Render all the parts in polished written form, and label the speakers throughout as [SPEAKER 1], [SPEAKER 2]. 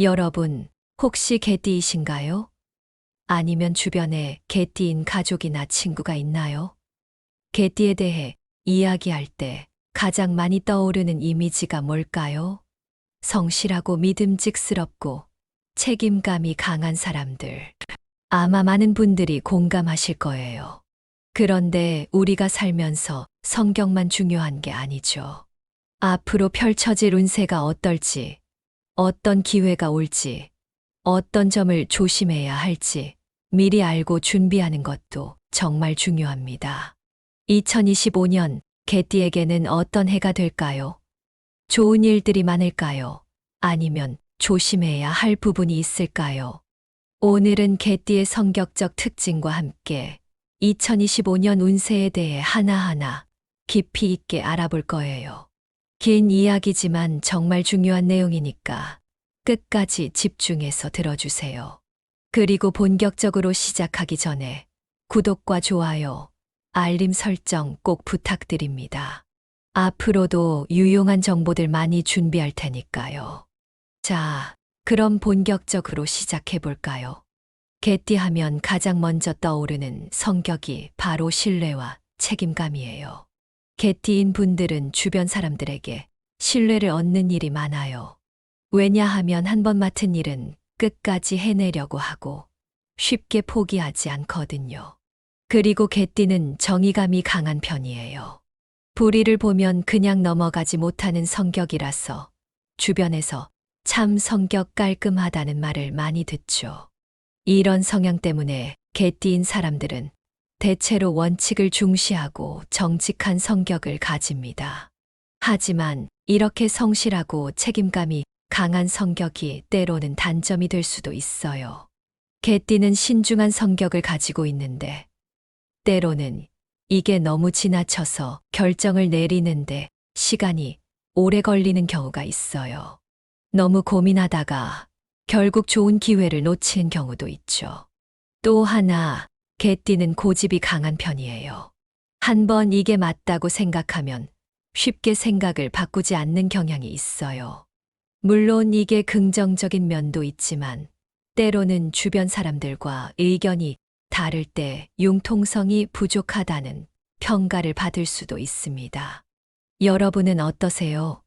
[SPEAKER 1] 여러분, 혹시 개띠이신가요? 아니면 주변에 개띠인 가족이나 친구가 있나요? 개띠에 대해 이야기할 때 가장 많이 떠오르는 이미지가 뭘까요? 성실하고 믿음직스럽고 책임감이 강한 사람들. 아마 많은 분들이 공감하실 거예요. 그런데 우리가 살면서 성격만 중요한 게 아니죠. 앞으로 펼쳐질 운세가 어떨지, 어떤 기회가 올지, 어떤 점을 조심해야 할지 미리 알고 준비하는 것도 정말 중요합니다. 2025년 개띠에게는 어떤 해가 될까요? 좋은 일들이 많을까요? 아니면 조심해야 할 부분이 있을까요? 오늘은 개띠의 성격적 특징과 함께 2025년 운세에 대해 하나하나 깊이 있게 알아볼 거예요. 긴 이야기지만 정말 중요한 내용이니까 끝까지 집중해서 들어주세요. 그리고 본격적으로 시작하기 전에 구독과 좋아요, 알림 설정 꼭 부탁드립니다. 앞으로도 유용한 정보들 많이 준비할 테니까요. 자, 그럼 본격적으로 시작해 볼까요? 개띠 하면 가장 먼저 떠오르는 성격이 바로 신뢰와 책임감이에요. 개띠인 분들은 주변 사람들에게 신뢰를 얻는 일이 많아요. 왜냐하면 한 번 맡은 일은 끝까지 해내려고 하고 쉽게 포기하지 않거든요. 그리고 개띠는 정의감이 강한 편이에요. 불의를 보면 그냥 넘어가지 못하는 성격이라서 주변에서 참 성격 깔끔하다는 말을 많이 듣죠. 이런 성향 때문에 개띠인 사람들은 대체로 원칙을 중시하고 정직한 성격을 가집니다. 하지만 이렇게 성실하고 책임감이 강한 성격이 때로는 단점이 될 수도 있어요. 개띠는 신중한 성격을 가지고 있는데 때로는 이게 너무 지나쳐서 결정을 내리는데 시간이 오래 걸리는 경우가 있어요. 너무 고민하다가 결국 좋은 기회를 놓치는 경우도 있죠. 또 하나, 개띠는 고집이 강한 편이에요. 한번 이게 맞다고 생각하면 쉽게 생각을 바꾸지 않는 경향이 있어요. 물론 이게 긍정적인 면도 있지만 때로는 주변 사람들과 의견이 다를 때 융통성이 부족하다는 평가를 받을 수도 있습니다. 여러분은 어떠세요?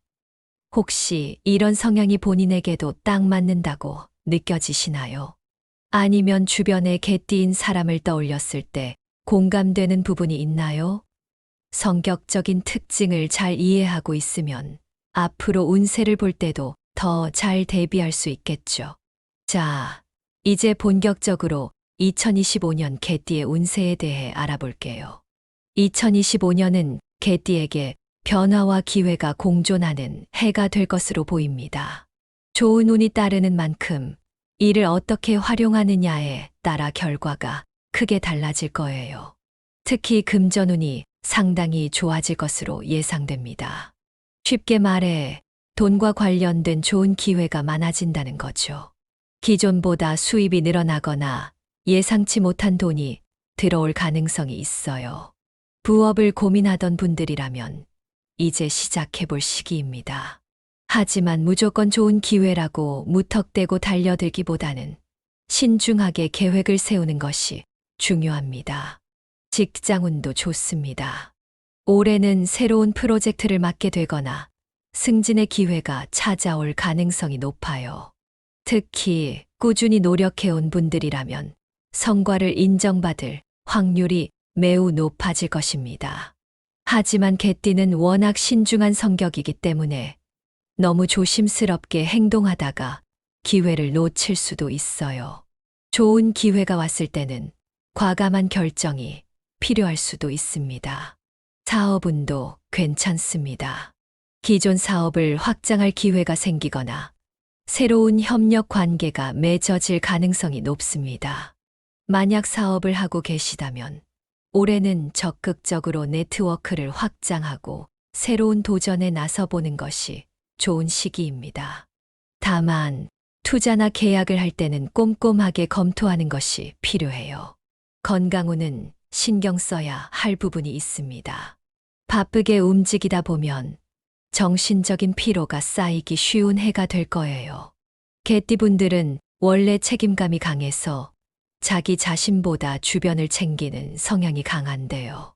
[SPEAKER 1] 혹시 이런 성향이 본인에게도 딱 맞는다고 느껴지시나요? 아니면 주변에 개띠인 사람을 떠올렸을 때 공감되는 부분이 있나요? 성격적인 특징을 잘 이해하고 있으면 앞으로 운세를 볼 때도 더 잘 대비할 수 있겠죠. 자, 이제 본격적으로 2025년 개띠의 운세에 대해 알아볼게요. 2025년은 개띠에게 변화와 기회가 공존하는 해가 될 것으로 보입니다. 좋은 운이 따르는 만큼 이를 어떻게 활용하느냐에 따라 결과가 크게 달라질 거예요. 특히 금전운이 상당히 좋아질 것으로 예상됩니다. 쉽게 말해 돈과 관련된 좋은 기회가 많아진다는 거죠. 기존보다 수입이 늘어나거나 예상치 못한 돈이 들어올 가능성이 있어요. 부업을 고민하던 분들이라면 이제 시작해 볼 시기입니다. 하지만 무조건 좋은 기회라고 무턱대고 달려들기보다는 신중하게 계획을 세우는 것이 중요합니다. 직장운도 좋습니다. 올해는 새로운 프로젝트를 맡게 되거나 승진의 기회가 찾아올 가능성이 높아요. 특히 꾸준히 노력해온 분들이라면 성과를 인정받을 확률이 매우 높아질 것입니다. 하지만 개띠는 워낙 신중한 성격이기 때문에 너무 조심스럽게 행동하다가 기회를 놓칠 수도 있어요. 좋은 기회가 왔을 때는 과감한 결정이 필요할 수도 있습니다. 사업운도 괜찮습니다. 기존 사업을 확장할 기회가 생기거나 새로운 협력 관계가 맺어질 가능성이 높습니다. 만약 사업을 하고 계시다면 올해는 적극적으로 네트워크를 확장하고 새로운 도전에 나서보는 것이 좋은 시기입니다. 다만 투자나 계약을 할 때는 꼼꼼하게 검토하는 것이 필요해요. 건강운은 신경 써야 할 부분이 있습니다. 바쁘게 움직이다 보면 정신적인 피로가 쌓이기 쉬운 해가 될 거예요. 개띠분들은 원래 책임감이 강해서 자기 자신보다 주변을 챙기는 성향이 강한데요.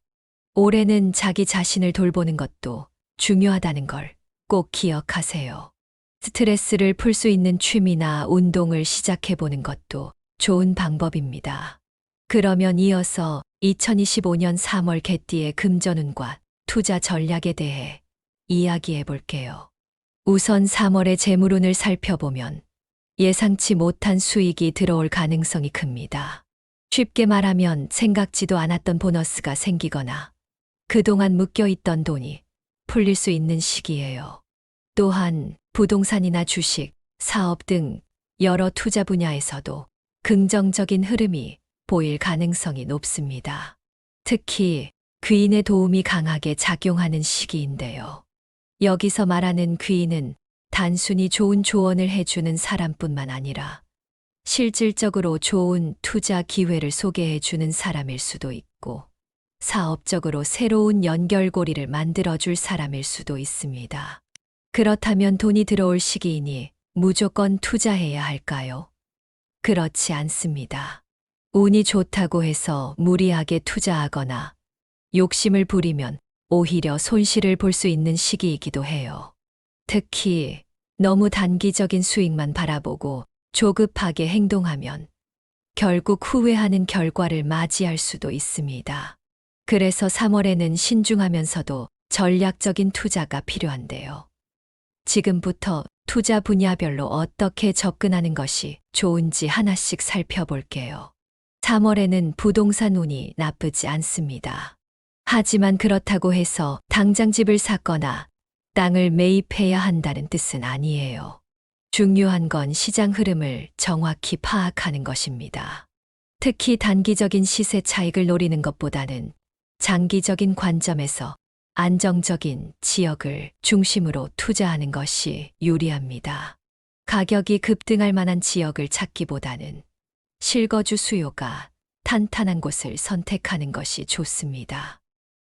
[SPEAKER 1] 올해는 자기 자신을 돌보는 것도 중요하다는 걸 꼭 기억하세요. 스트레스를 풀 수 있는 취미나 운동을 시작해보는 것도 좋은 방법입니다. 그러면 이어서 2025년 3월 개띠의 금전운과 투자 전략에 대해 이야기해 볼게요. 우선 3월의 재물운을 살펴보면 예상치 못한 수익이 들어올 가능성이 큽니다. 쉽게 말하면 생각지도 않았던 보너스가 생기거나 그동안 묶여있던 돈이 풀릴 수 있는 시기예요. 또한 부동산이나 주식, 사업 등 여러 투자 분야에서도 긍정적인 흐름이 보일 가능성이 높습니다. 특히 귀인의 도움이 강하게 작용하는 시기인데요. 여기서 말하는 귀인은 단순히 좋은 조언을 해주는 사람뿐만 아니라 실질적으로 좋은 투자 기회를 소개해주는 사람일 수도 있고 사업적으로 새로운 연결고리를 만들어줄 사람일 수도 있습니다. 그렇다면 돈이 들어올 시기이니 무조건 투자해야 할까요? 그렇지 않습니다. 운이 좋다고 해서 무리하게 투자하거나 욕심을 부리면 오히려 손실을 볼 수 있는 시기이기도 해요. 특히 너무 단기적인 수익만 바라보고 조급하게 행동하면 결국 후회하는 결과를 맞이할 수도 있습니다. 그래서 3월에는 신중하면서도 전략적인 투자가 필요한데요. 지금부터 투자 분야별로 어떻게 접근하는 것이 좋은지 하나씩 살펴볼게요. 3월에는 부동산 운이 나쁘지 않습니다. 하지만 그렇다고 해서 당장 집을 샀거나 땅을 매입해야 한다는 뜻은 아니에요. 중요한 건 시장 흐름을 정확히 파악하는 것입니다. 특히 단기적인 시세 차익을 노리는 것보다는 장기적인 관점에서 안정적인 지역을 중심으로 투자하는 것이 유리합니다. 가격이 급등할 만한 지역을 찾기보다는 실거주 수요가 탄탄한 곳을 선택하는 것이 좋습니다.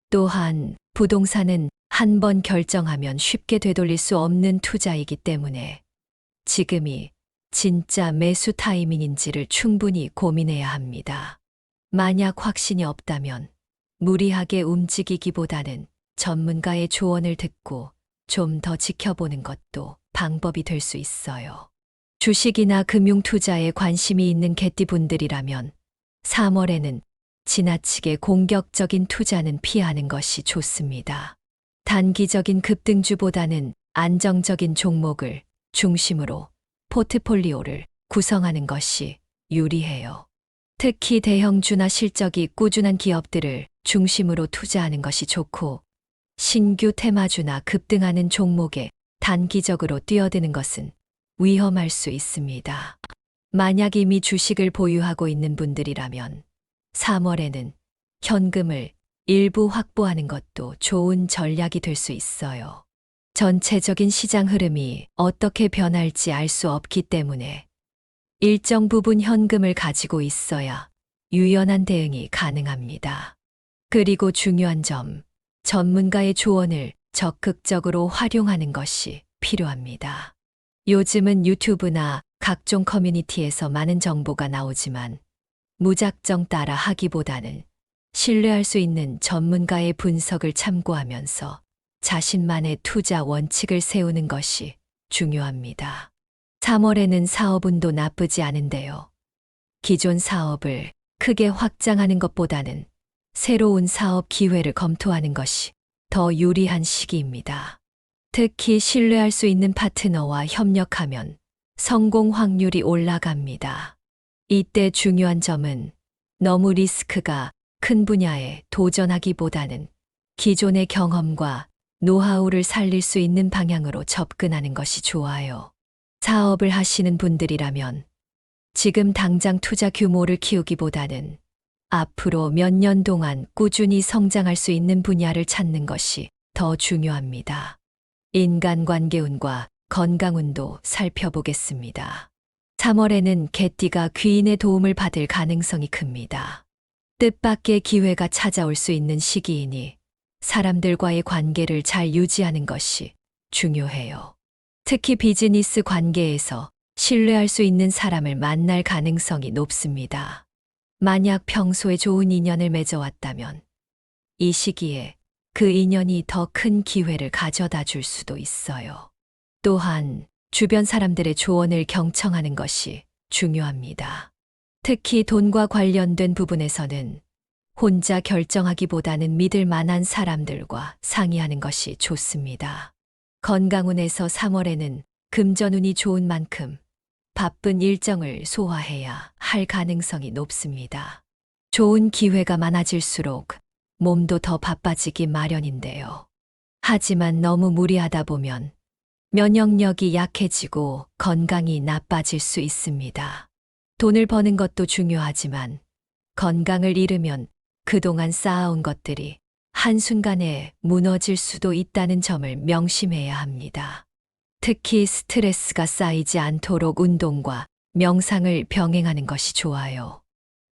[SPEAKER 1] 또한 부동산은 한 번 결정하면 쉽게 되돌릴 수 없는 투자이기 때문에 지금이 진짜 매수 타이밍인지를 충분히 고민해야 합니다. 만약 확신이 없다면 무리하게 움직이기보다는 전문가의 조언을 듣고 좀 더 지켜보는 것도 방법이 될 수 있어요. 주식이나 금융 투자에 관심이 있는 개띠분들이라면 3월에는 지나치게 공격적인 투자는 피하는 것이 좋습니다. 단기적인 급등주보다는 안정적인 종목을 중심으로 포트폴리오를 구성하는 것이 유리해요. 특히 대형주나 실적이 꾸준한 기업들을 중심으로 투자하는 것이 좋고 신규 테마주나 급등하는 종목에 단기적으로 뛰어드는 것은 위험할 수 있습니다. 만약 이미 주식을 보유하고 있는 분들이라면 3월에는 현금을 일부 확보하는 것도 좋은 전략이 될 수 있어요. 전체적인 시장 흐름이 어떻게 변할지 알 수 없기 때문에 일정 부분 현금을 가지고 있어야 유연한 대응이 가능합니다. 그리고 중요한 점, 전문가의 조언을 적극적으로 활용하는 것이 필요합니다. 요즘은 유튜브나 각종 커뮤니티에서 많은 정보가 나오지만 무작정 따라 하기보다는 신뢰할 수 있는 전문가의 분석을 참고하면서 자신만의 투자 원칙을 세우는 것이 중요합니다. 3월에는 사업운도 나쁘지 않은데요. 기존 사업을 크게 확장하는 것보다는 새로운 사업 기회를 검토하는 것이 더 유리한 시기입니다. 특히 신뢰할 수 있는 파트너와 협력하면 성공 확률이 올라갑니다. 이때 중요한 점은 너무 리스크가 큰 분야에 도전하기보다는 기존의 경험과 노하우를 살릴 수 있는 방향으로 접근하는 것이 좋아요. 사업을 하시는 분들이라면 지금 당장 투자 규모를 키우기보다는 앞으로 몇 년 동안 꾸준히 성장할 수 있는 분야를 찾는 것이 더 중요합니다. 인간관계운과 건강운도 살펴보겠습니다. 3월에는 개띠가 귀인의 도움을 받을 가능성이 큽니다. 뜻밖의 기회가 찾아올 수 있는 시기이니 사람들과의 관계를 잘 유지하는 것이 중요해요. 특히 비즈니스 관계에서 신뢰할 수 있는 사람을 만날 가능성이 높습니다. 만약 평소에 좋은 인연을 맺어왔다면 이 시기에 그 인연이 더 큰 기회를 가져다 줄 수도 있어요. 또한 주변 사람들의 조언을 경청하는 것이 중요합니다. 특히 돈과 관련된 부분에서는 혼자 결정하기보다는 믿을 만한 사람들과 상의하는 것이 좋습니다. 건강운에서 3월에는 금전운이 좋은 만큼 바쁜 일정을 소화해야 할 가능성이 높습니다. 좋은 기회가 많아질수록 몸도 더 바빠지기 마련인데요. 하지만 너무 무리하다 보면 면역력이 약해지고 건강이 나빠질 수 있습니다. 돈을 버는 것도 중요하지만 건강을 잃으면 그동안 쌓아온 것들이 한순간에 무너질 수도 있다는 점을 명심해야 합니다. 특히 스트레스가 쌓이지 않도록 운동과 명상을 병행하는 것이 좋아요.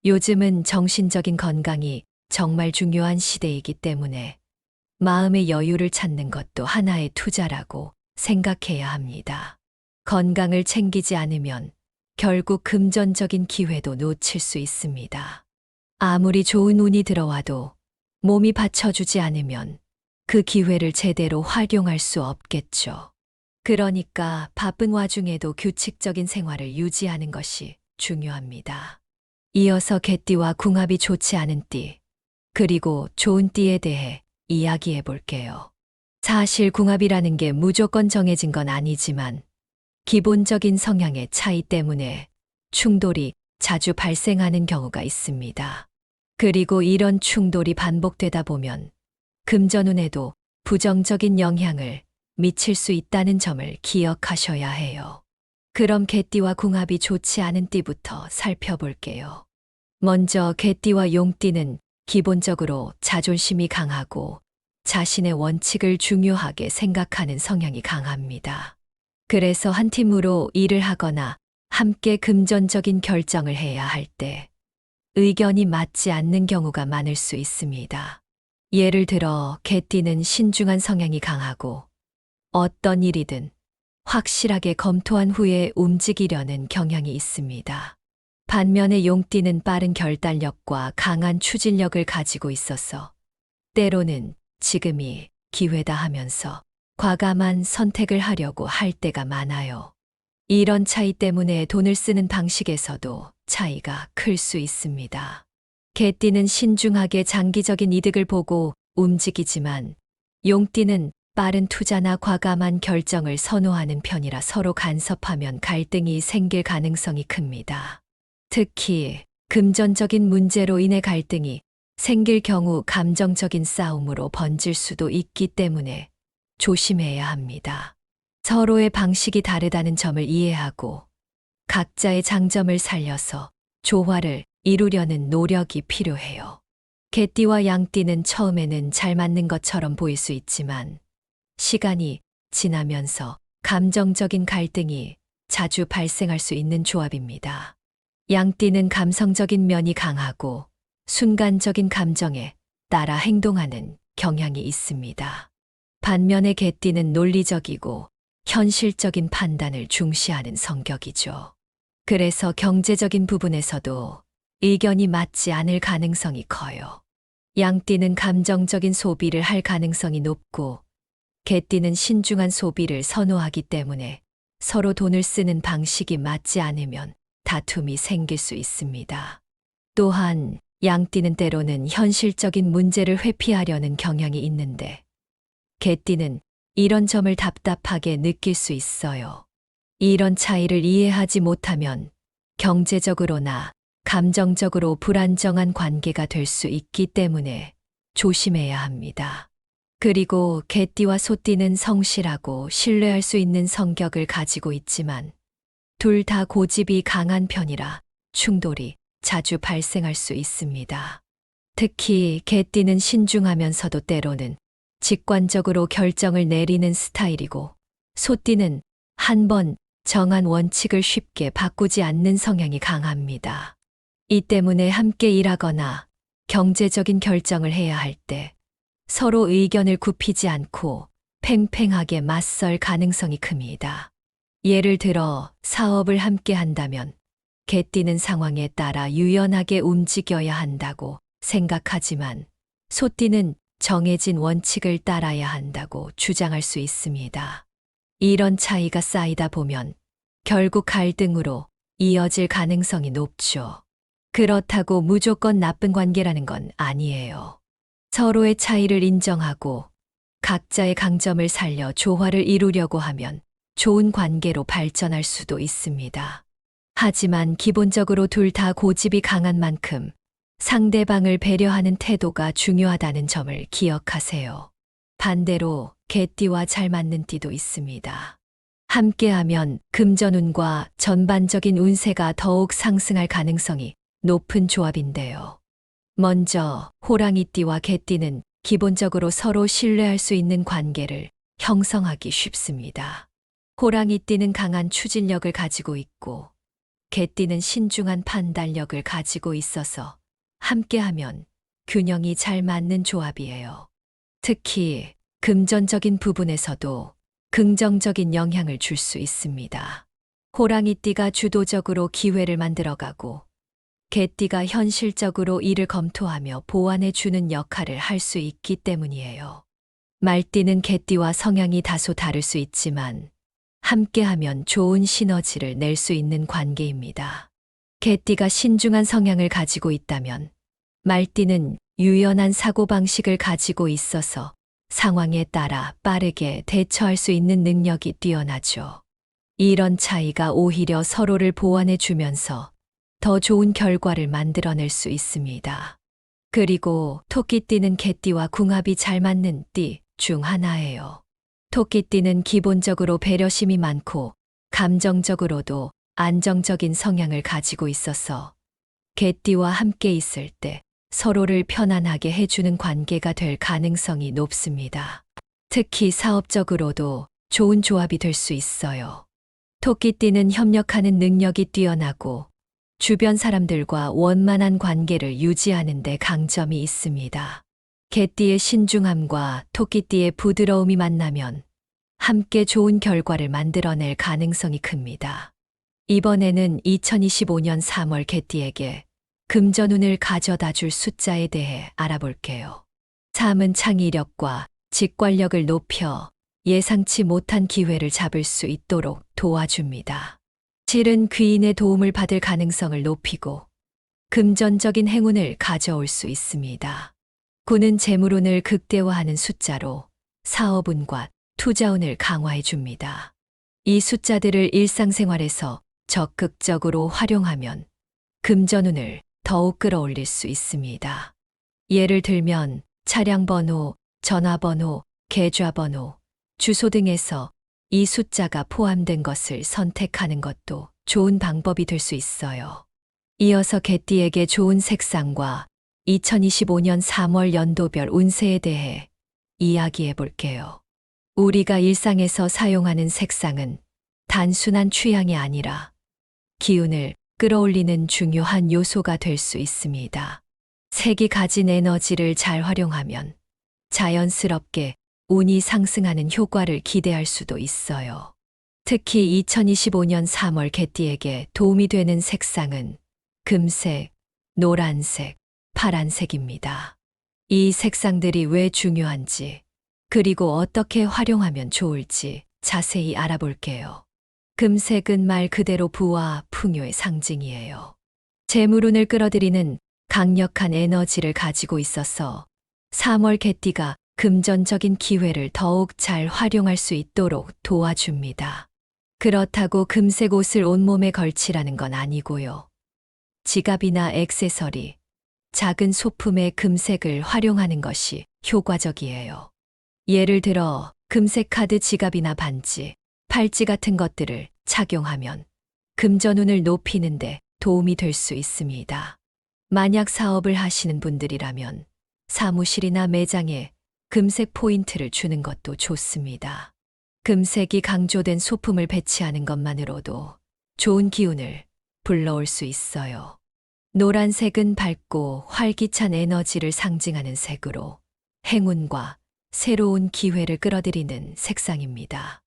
[SPEAKER 1] 요즘은 정신적인 건강이 정말 중요한 시대이기 때문에 마음의 여유를 찾는 것도 하나의 투자라고 생각해야 합니다. 건강을 챙기지 않으면 결국 금전적인 기회도 놓칠 수 있습니다. 아무리 좋은 운이 들어와도 몸이 받쳐주지 않으면 그 기회를 제대로 활용할 수 없겠죠. 그러니까 바쁜 와중에도 규칙적인 생활을 유지하는 것이 중요합니다. 이어서 개띠와 궁합이 좋지 않은 띠, 그리고 좋은 띠에 대해 이야기해 볼게요. 사실 궁합이라는 게 무조건 정해진 건 아니지만 기본적인 성향의 차이 때문에 충돌이 자주 발생하는 경우가 있습니다. 그리고 이런 충돌이 반복되다 보면 금전운에도 부정적인 영향을 미칠 수 있다는 점을 기억하셔야 해요. 그럼 개띠와 궁합이 좋지 않은 띠부터 살펴볼게요. 먼저 개띠와 용띠는 기본적으로 자존심이 강하고 자신의 원칙을 중요하게 생각하는 성향이 강합니다. 그래서 한 팀으로 일을 하거나 함께 금전적인 결정을 해야 할 때 의견이 맞지 않는 경우가 많을 수 있습니다. 예를 들어 개띠는 신중한 성향이 강하고 어떤 일이든 확실하게 검토한 후에 움직이려는 경향이 있습니다. 반면에 용띠는 빠른 결단력과 강한 추진력을 가지고 있어서 때로는 지금이 기회다 하면서 과감한 선택을 하려고 할 때가 많아요. 이런 차이 때문에 돈을 쓰는 방식에서도 차이가 클 수 있습니다. 개띠는 신중하게 장기적인 이득을 보고 움직이지만 용띠는 빠른 투자나 과감한 결정을 선호하는 편이라 서로 간섭하면 갈등이 생길 가능성이 큽니다. 특히 금전적인 문제로 인해 갈등이 생길 경우 감정적인 싸움으로 번질 수도 있기 때문에 조심해야 합니다. 서로의 방식이 다르다는 점을 이해하고 각자의 장점을 살려서 조화를 이루려는 노력이 필요해요. 개띠와 양띠는 처음에는 잘 맞는 것처럼 보일 수 있지만 시간이 지나면서 감정적인 갈등이 자주 발생할 수 있는 조합입니다. 양띠는 감성적인 면이 강하고 순간적인 감정에 따라 행동하는 경향이 있습니다. 반면에 개띠는 논리적이고 현실적인 판단을 중시하는 성격이죠. 그래서 경제적인 부분에서도 의견이 맞지 않을 가능성이 커요. 양띠는 감정적인 소비를 할 가능성이 높고 개띠는 신중한 소비를 선호하기 때문에 서로 돈을 쓰는 방식이 맞지 않으면 다툼이 생길 수 있습니다. 또한 양띠는 때로는 현실적인 문제를 회피하려는 경향이 있는데 개띠는 이런 점을 답답하게 느낄 수 있어요. 이런 차이를 이해하지 못하면 경제적으로나 감정적으로 불안정한 관계가 될 수 있기 때문에 조심해야 합니다. 그리고 개띠와 소띠는 성실하고 신뢰할 수 있는 성격을 가지고 있지만 둘 다 고집이 강한 편이라 충돌이 자주 발생할 수 있습니다. 특히 개띠는 신중하면서도 때로는 직관적으로 결정을 내리는 스타일이고 소띠는 한번 정한 원칙을 쉽게 바꾸지 않는 성향이 강합니다. 이 때문에 함께 일하거나 경제적인 결정을 해야 할 때 서로 의견을 굽히지 않고 팽팽하게 맞설 가능성이 큽니다. 예를 들어 사업을 함께 한다면 개띠는 상황에 따라 유연하게 움직여야 한다고 생각하지만 소띠는 정해진 원칙을 따라야 한다고 주장할 수 있습니다. 이런 차이가 쌓이다 보면 결국 갈등으로 이어질 가능성이 높죠. 그렇다고 무조건 나쁜 관계라는 건 아니에요. 서로의 차이를 인정하고 각자의 강점을 살려 조화를 이루려고 하면 좋은 관계로 발전할 수도 있습니다. 하지만 기본적으로 둘 다 고집이 강한 만큼 상대방을 배려하는 태도가 중요하다는 점을 기억하세요. 반대로 개띠와 잘 맞는 띠도 있습니다. 함께하면 금전운과 전반적인 운세가 더욱 상승할 가능성이 높은 조합인데요. 먼저 호랑이띠와 개띠는 기본적으로 서로 신뢰할 수 있는 관계를 형성하기 쉽습니다. 호랑이띠는 강한 추진력을 가지고 있고 개띠는 신중한 판단력을 가지고 있어서 함께하면 균형이 잘 맞는 조합이에요. 특히 금전적인 부분에서도 긍정적인 영향을 줄 수 있습니다. 호랑이띠가 주도적으로 기회를 만들어가고 개띠가 현실적으로 이를 검토하며 보완해 주는 역할을 할 수 있기 때문이에요. 말띠는 개띠와 성향이 다소 다를 수 있지만 함께하면 좋은 시너지를 낼 수 있는 관계입니다. 개띠가 신중한 성향을 가지고 있다면 말띠는 유연한 사고방식을 가지고 있어서 상황에 따라 빠르게 대처할 수 있는 능력이 뛰어나죠. 이런 차이가 오히려 서로를 보완해 주면서 더 좋은 결과를 만들어낼 수 있습니다. 그리고 토끼띠는 개띠와 궁합이 잘 맞는 띠 중 하나예요. 토끼띠는 기본적으로 배려심이 많고 감정적으로도 안정적인 성향을 가지고 있어서 개띠와 함께 있을 때 서로를 편안하게 해주는 관계가 될 가능성이 높습니다. 특히 사업적으로도 좋은 조합이 될 수 있어요. 토끼띠는 협력하는 능력이 뛰어나고 주변 사람들과 원만한 관계를 유지하는 데 강점이 있습니다. 개띠의 신중함과 토끼띠의 부드러움이 만나면 함께 좋은 결과를 만들어낼 가능성이 큽니다. 이번에는 2025년 3월 개띠에게 금전운을 가져다 줄 숫자에 대해 알아볼게요. 3은 창의력과 직관력을 높여 예상치 못한 기회를 잡을 수 있도록 도와줍니다. 7은 귀인의 도움을 받을 가능성을 높이고 금전적인 행운을 가져올 수 있습니다. 9는 재물운을 극대화하는 숫자로 사업운과 투자운을 강화해 줍니다. 이 숫자들을 일상생활에서 적극적으로 활용하면 금전운을 더욱 끌어올릴 수 있습니다. 예를 들면 차량번호, 전화번호, 계좌번호, 주소 등에서 이 숫자가 포함된 것을 선택하는 것도 좋은 방법이 될 수 있어요. 이어서 개띠에게 좋은 색상과 2025년 3월 연도별 운세에 대해 이야기해 볼게요. 우리가 일상에서 사용하는 색상은 단순한 취향이 아니라 기운을 끌어올리는 중요한 요소가 될 수 있습니다. 색이 가진 에너지를 잘 활용하면 자연스럽게 운이 상승하는 효과를 기대할 수도 있어요. 특히 2025년 3월 개띠에게 도움이 되는 색상은 금색, 노란색, 파란색입니다. 이 색상들이 왜 중요한지, 그리고 어떻게 활용하면 좋을지 자세히 알아볼게요. 금색은 말 그대로 부와 풍요의 상징이에요. 재물운을 끌어들이는 강력한 에너지를 가지고 있어서 3월 개띠가 금전적인 기회를 더욱 잘 활용할 수 있도록 도와줍니다. 그렇다고 금색 옷을 온몸에 걸치라는 건 아니고요. 지갑이나 액세서리, 작은 소품의 금색을 활용하는 것이 효과적이에요. 예를 들어 금색 카드 지갑이나 반지, 팔찌 같은 것들을 착용하면 금전운을 높이는데 도움이 될 수 있습니다. 만약 사업을 하시는 분들이라면 사무실이나 매장에 금색 포인트를 주는 것도 좋습니다. 금색이 강조된 소품을 배치하는 것만으로도 좋은 기운을 불러올 수 있어요. 노란색은 밝고 활기찬 에너지를 상징하는 색으로 행운과 새로운 기회를 끌어들이는 색상입니다.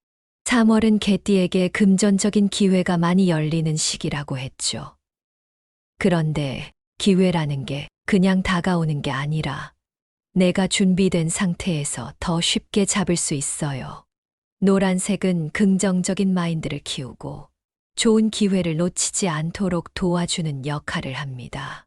[SPEAKER 1] 3월은 개띠에게 금전적인 기회가 많이 열리는 시기라고 했죠. 그런데 기회라는 게 그냥 다가오는 게 아니라 내가 준비된 상태에서 더 쉽게 잡을 수 있어요. 노란색은 긍정적인 마인드를 키우고 좋은 기회를 놓치지 않도록 도와주는 역할을 합니다.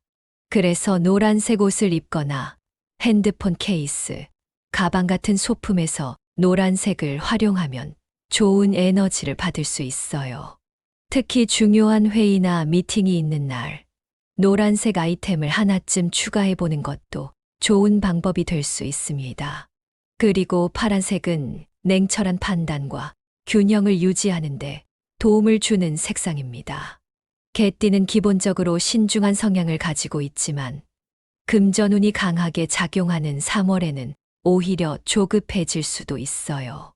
[SPEAKER 1] 그래서 노란색 옷을 입거나 핸드폰 케이스, 가방 같은 소품에서 노란색을 활용하면 좋은 에너지를 받을 수 있어요. 특히 중요한 회의나 미팅이 있는 날, 노란색 아이템을 하나쯤 추가해 보는 것도 좋은 방법이 될 수 있습니다. 그리고 파란색은 냉철한 판단과 균형을 유지하는데 도움을 주는 색상입니다. 개띠는 기본적으로 신중한 성향을 가지고 있지만 금전운이 강하게 작용하는 3월에는 오히려 조급해질 수도 있어요.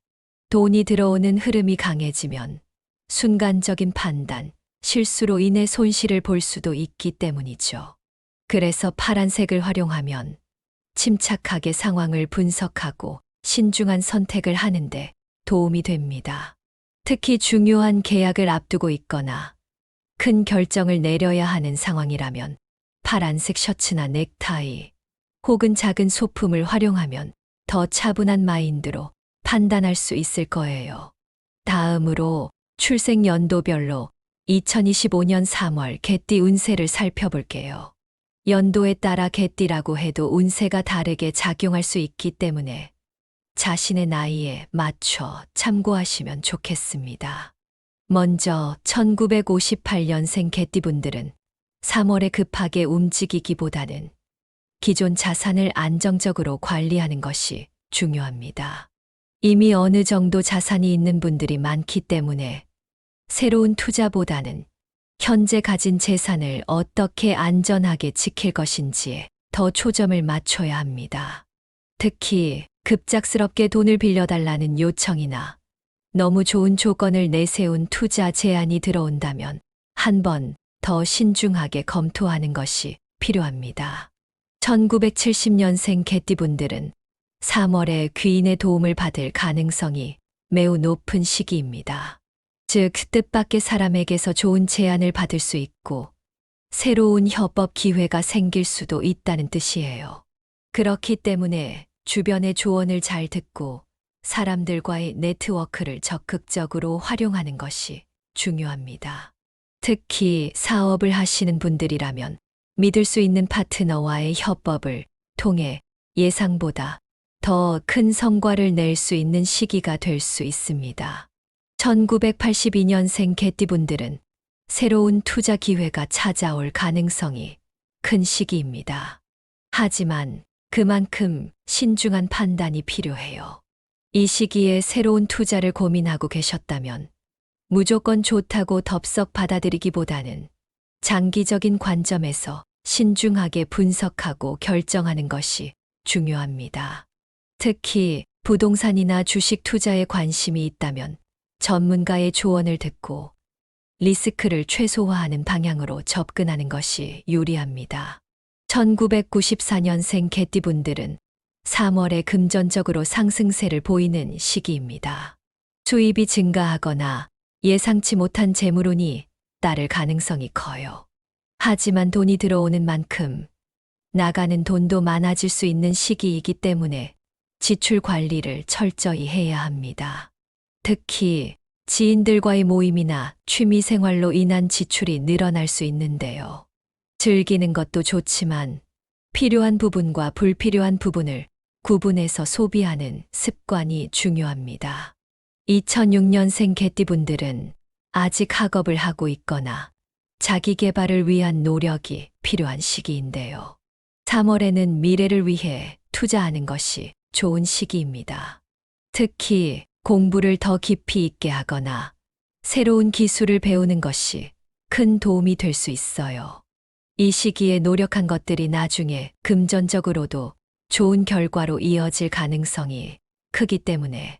[SPEAKER 1] 돈이 들어오는 흐름이 강해지면 순간적인 판단, 실수로 인해 손실을 볼 수도 있기 때문이죠. 그래서 파란색을 활용하면 침착하게 상황을 분석하고 신중한 선택을 하는데 도움이 됩니다. 특히 중요한 계약을 앞두고 있거나 큰 결정을 내려야 하는 상황이라면 파란색 셔츠나 넥타이 혹은 작은 소품을 활용하면 더 차분한 마인드로 판단할 수 있을 거예요. 다음으로 출생 연도별로 2025년 3월 개띠 운세를 살펴볼게요. 연도에 따라 개띠라고 해도 운세가 다르게 작용할 수 있기 때문에 자신의 나이에 맞춰 참고하시면 좋겠습니다. 먼저 1958년생 개띠분들은 3월에 급하게 움직이기보다는 기존 자산을 안정적으로 관리하는 것이 중요합니다. 이미 어느 정도 자산이 있는 분들이 많기 때문에 새로운 투자보다는 현재 가진 재산을 어떻게 안전하게 지킬 것인지에 더 초점을 맞춰야 합니다. 특히 급작스럽게 돈을 빌려달라는 요청이나 너무 좋은 조건을 내세운 투자 제안이 들어온다면 한 번 더 신중하게 검토하는 것이 필요합니다. 1970년생 개띠분들은 3월에 귀인의 도움을 받을 가능성이 매우 높은 시기입니다. 즉, 뜻밖의 사람에게서 좋은 제안을 받을 수 있고 새로운 협업 기회가 생길 수도 있다는 뜻이에요. 그렇기 때문에 주변의 조언을 잘 듣고 사람들과의 네트워크를 적극적으로 활용하는 것이 중요합니다. 특히 사업을 하시는 분들이라면 믿을 수 있는 파트너와의 협업을 통해 예상보다 더 큰 성과를 낼 수 있는 시기가 될 수 있습니다. 1982년생 개띠분들은 새로운 투자 기회가 찾아올 가능성이 큰 시기입니다. 하지만 그만큼 신중한 판단이 필요해요. 이 시기에 새로운 투자를 고민하고 계셨다면 무조건 좋다고 덥석 받아들이기보다는 장기적인 관점에서 신중하게 분석하고 결정하는 것이 중요합니다. 특히 부동산이나 주식 투자에 관심이 있다면 전문가의 조언을 듣고 리스크를 최소화하는 방향으로 접근하는 것이 유리합니다. 1994년생 개띠분들은 3월에 금전적으로 상승세를 보이는 시기입니다. 수입이 증가하거나 예상치 못한 재물운이 따를 가능성이 커요. 하지만 돈이 들어오는 만큼 나가는 돈도 많아질 수 있는 시기이기 때문에 지출 관리를 철저히 해야 합니다. 특히 지인들과의 모임이나 취미 생활로 인한 지출이 늘어날 수 있는데요. 즐기는 것도 좋지만 필요한 부분과 불필요한 부분을 구분해서 소비하는 습관이 중요합니다. 2006년생 개띠분들은 아직 학업을 하고 있거나 자기 개발을 위한 노력이 필요한 시기인데요. 3월에는 미래를 위해 투자하는 것이 좋은 시기입니다. 특히 공부를 더 깊이 있게 하거나 새로운 기술을 배우는 것이 큰 도움이 될 수 있어요. 이 시기에 노력한 것들이 나중에 금전적으로도 좋은 결과로 이어질 가능성이 크기 때문에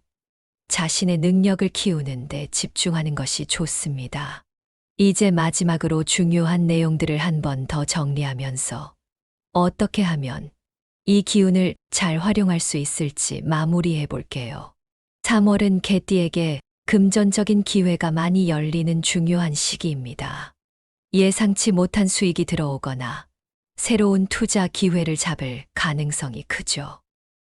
[SPEAKER 1] 자신의 능력을 키우는 데 집중하는 것이 좋습니다. 이제 마지막으로 중요한 내용들을 한 번 더 정리하면서 어떻게 하면 이 기운을 잘 활용할 수 있을지 마무리해 볼게요. 3월은 개띠에게 금전적인 기회가 많이 열리는 중요한 시기입니다. 예상치 못한 수익이 들어오거나 새로운 투자 기회를 잡을 가능성이 크죠.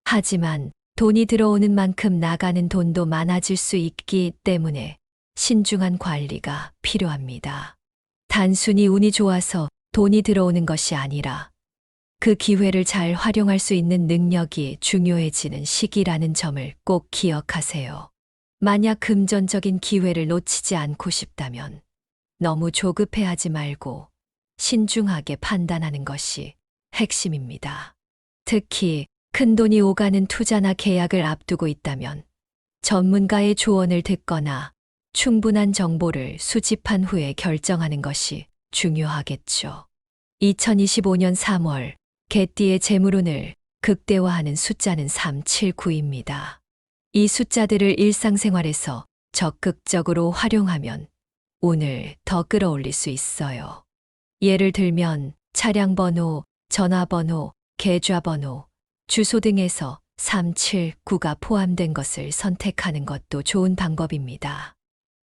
[SPEAKER 1] 하지만 돈이 들어오는 만큼 나가는 돈도 많아질 수 있기 때문에 신중한 관리가 필요합니다. 단순히 운이 좋아서 돈이 들어오는 것이 아니라 그 기회를 잘 활용할 수 있는 능력이 중요해지는 시기라는 점을 꼭 기억하세요. 만약 금전적인 기회를 놓치지 않고 싶다면 너무 조급해하지 말고 신중하게 판단하는 것이 핵심입니다. 특히 큰 돈이 오가는 투자나 계약을 앞두고 있다면 전문가의 조언을 듣거나 충분한 정보를 수집한 후에 결정하는 것이 중요하겠죠. 2025년 3월 개띠의 재물운을 극대화하는 숫자는 379입니다. 이 숫자들을 일상생활에서 적극적으로 활용하면 운을 더 끌어올릴 수 있어요. 예를 들면 차량 번호, 전화번호, 계좌번호, 주소 등에서 379가 포함된 것을 선택하는 것도 좋은 방법입니다.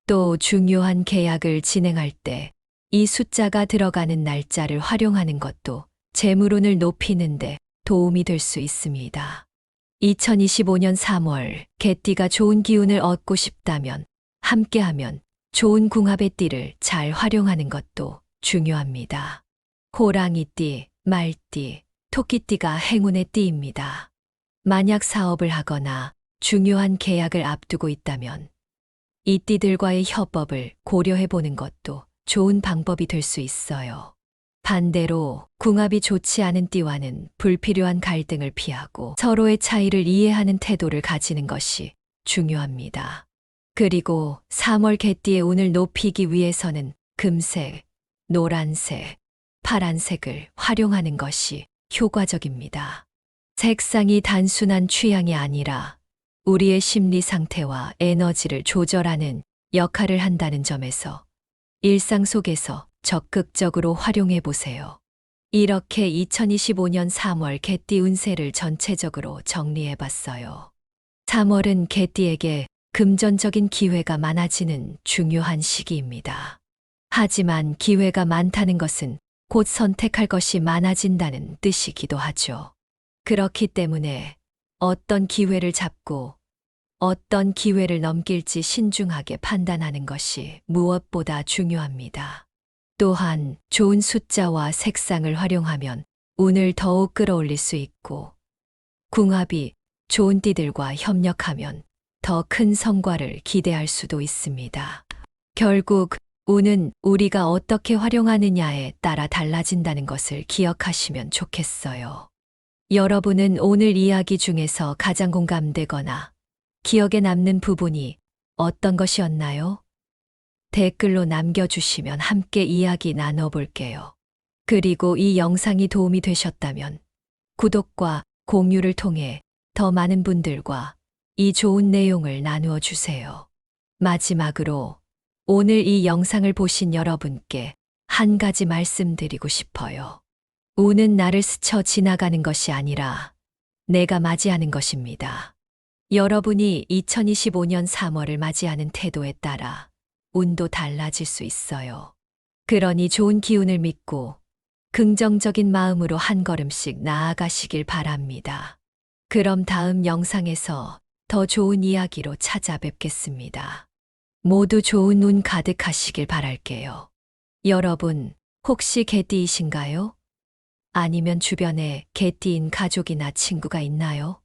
[SPEAKER 1] 또 중요한 계약을 진행할 때 이 숫자가 들어가는 날짜를 활용하는 것도 재물운을 높이는데 도움이 될 수 있습니다. 2025년 3월 개띠가 좋은 기운을 얻고 싶다면 함께하면 좋은 궁합의 띠를 잘 활용하는 것도 중요합니다. 호랑이띠, 말띠, 토끼띠가 행운의 띠입니다. 만약 사업을 하거나 중요한 계약을 앞두고 있다면 이 띠들과의 협업을 고려해 보는 것도 좋은 방법이 될 수 있어요. 반대로 궁합이 좋지 않은 띠와는 불필요한 갈등을 피하고 서로의 차이를 이해하는 태도를 가지는 것이 중요합니다. 그리고 3월 개띠의 운을 높이기 위해서는 금색, 노란색, 파란색을 활용하는 것이 효과적입니다. 색상이 단순한 취향이 아니라 우리의 심리 상태와 에너지를 조절하는 역할을 한다는 점에서 일상 속에서 적극적으로 활용해 보세요. 이렇게 2025년 3월 개띠 운세를 전체적으로 정리해 봤어요. 3월은 개띠에게 금전적인 기회가 많아지는 중요한 시기입니다. 하지만 기회가 많다는 것은 곧 선택할 것이 많아진다는 뜻이기도 하죠. 그렇기 때문에 어떤 기회를 잡고 어떤 기회를 넘길지 신중하게 판단하는 것이 무엇보다 중요합니다. 또한 좋은 숫자와 색상을 활용하면 운을 더욱 끌어올릴 수 있고 궁합이 좋은 띠들과 협력하면 더 큰 성과를 기대할 수도 있습니다. 결국 운은 우리가 어떻게 활용하느냐에 따라 달라진다는 것을 기억하시면 좋겠어요. 여러분은 오늘 이야기 중에서 가장 공감되거나 기억에 남는 부분이 어떤 것이었나요? 댓글로 남겨주시면 함께 이야기 나눠볼게요. 그리고 이 영상이 도움이 되셨다면 구독과 공유를 통해 더 많은 분들과 이 좋은 내용을 나누어 주세요. 마지막으로 오늘 이 영상을 보신 여러분께 한 가지 말씀드리고 싶어요. 운은 나를 스쳐 지나가는 것이 아니라 내가 맞이하는 것입니다. 여러분이 2025년 3월을 맞이하는 태도에 따라 운도 달라질 수 있어요. 그러니 좋은 기운을 믿고 긍정적인 마음으로 한 걸음씩 나아가시길 바랍니다. 그럼 다음 영상에서 더 좋은 이야기로 찾아뵙겠습니다. 모두 좋은 운 가득하시길 바랄게요. 여러분, 혹시 개띠이신가요? 아니면 주변에 개띠인 가족이나 친구가 있나요?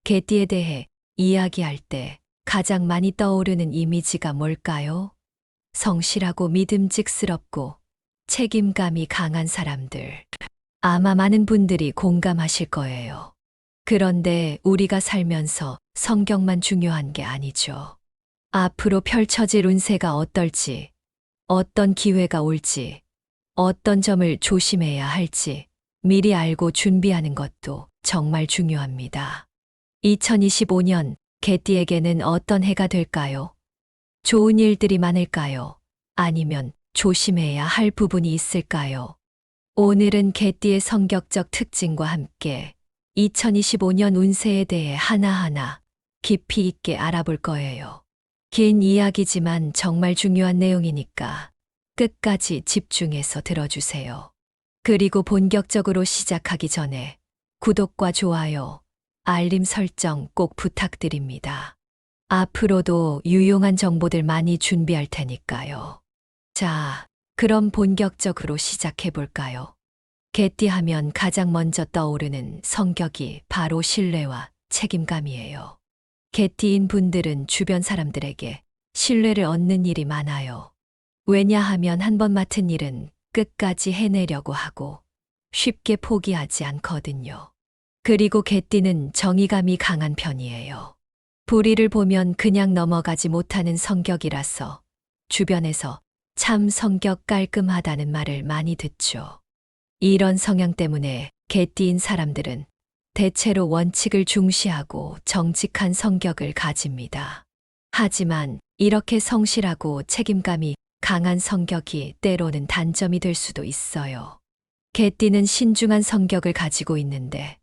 [SPEAKER 1] 개띠에 대해 이야기할 때 가장 많이 떠오르는 이미지가 뭘까요? 성실하고 믿음직스럽고 책임감이 강한 사람들. 아마 많은 분들이 공감하실 거예요. 그런데 우리가 살면서 성격만 중요한 게 아니죠. 앞으로 펼쳐질 운세가 어떨지, 어떤 기회가 올지, 어떤 점을 조심해야 할지 미리 알고 준비하는 것도 정말 중요합니다. 2025년 개띠에게는 어떤 해가 될까요? 좋은 일들이 많을까요? 아니면 조심해야 할 부분이 있을까요? 오늘은 개띠의 성격적 특징과 함께 2025년 운세에 대해 하나하나 깊이 있게 알아볼 거예요. 긴 이야기지만 정말 중요한 내용이니까 끝까지 집중해서 들어주세요. 그리고 본격적으로 시작하기 전에 구독과 좋아요, 알림 설정 꼭 부탁드립니다. 앞으로도 유용한 정보들 많이 준비할 테니까요. 자, 그럼 본격적으로 시작해 볼까요? 개띠 하면 가장 먼저 떠오르는 성격이 바로 신뢰와 책임감이에요. 개띠인 분들은 주변 사람들에게 신뢰를 얻는 일이 많아요. 왜냐하면 한 번 맡은 일은 끝까지 해내려고 하고 쉽게 포기하지 않거든요. 그리고 개띠는 정의감이 강한 편이에요. 불의를 보면 그냥 넘어가지 못하는 성격이라서 주변에서 참 성격 깔끔하다는 말을 많이 듣죠. 이런 성향 때문에 개띠인 사람들은 대체로 원칙을 중시하고 정직한 성격을 가집니다. 하지만 이렇게 성실하고 책임감이 강한 성격이 때로는 단점이 될 수도 있어요. 개띠는 신중한 성격을 가지고 있는데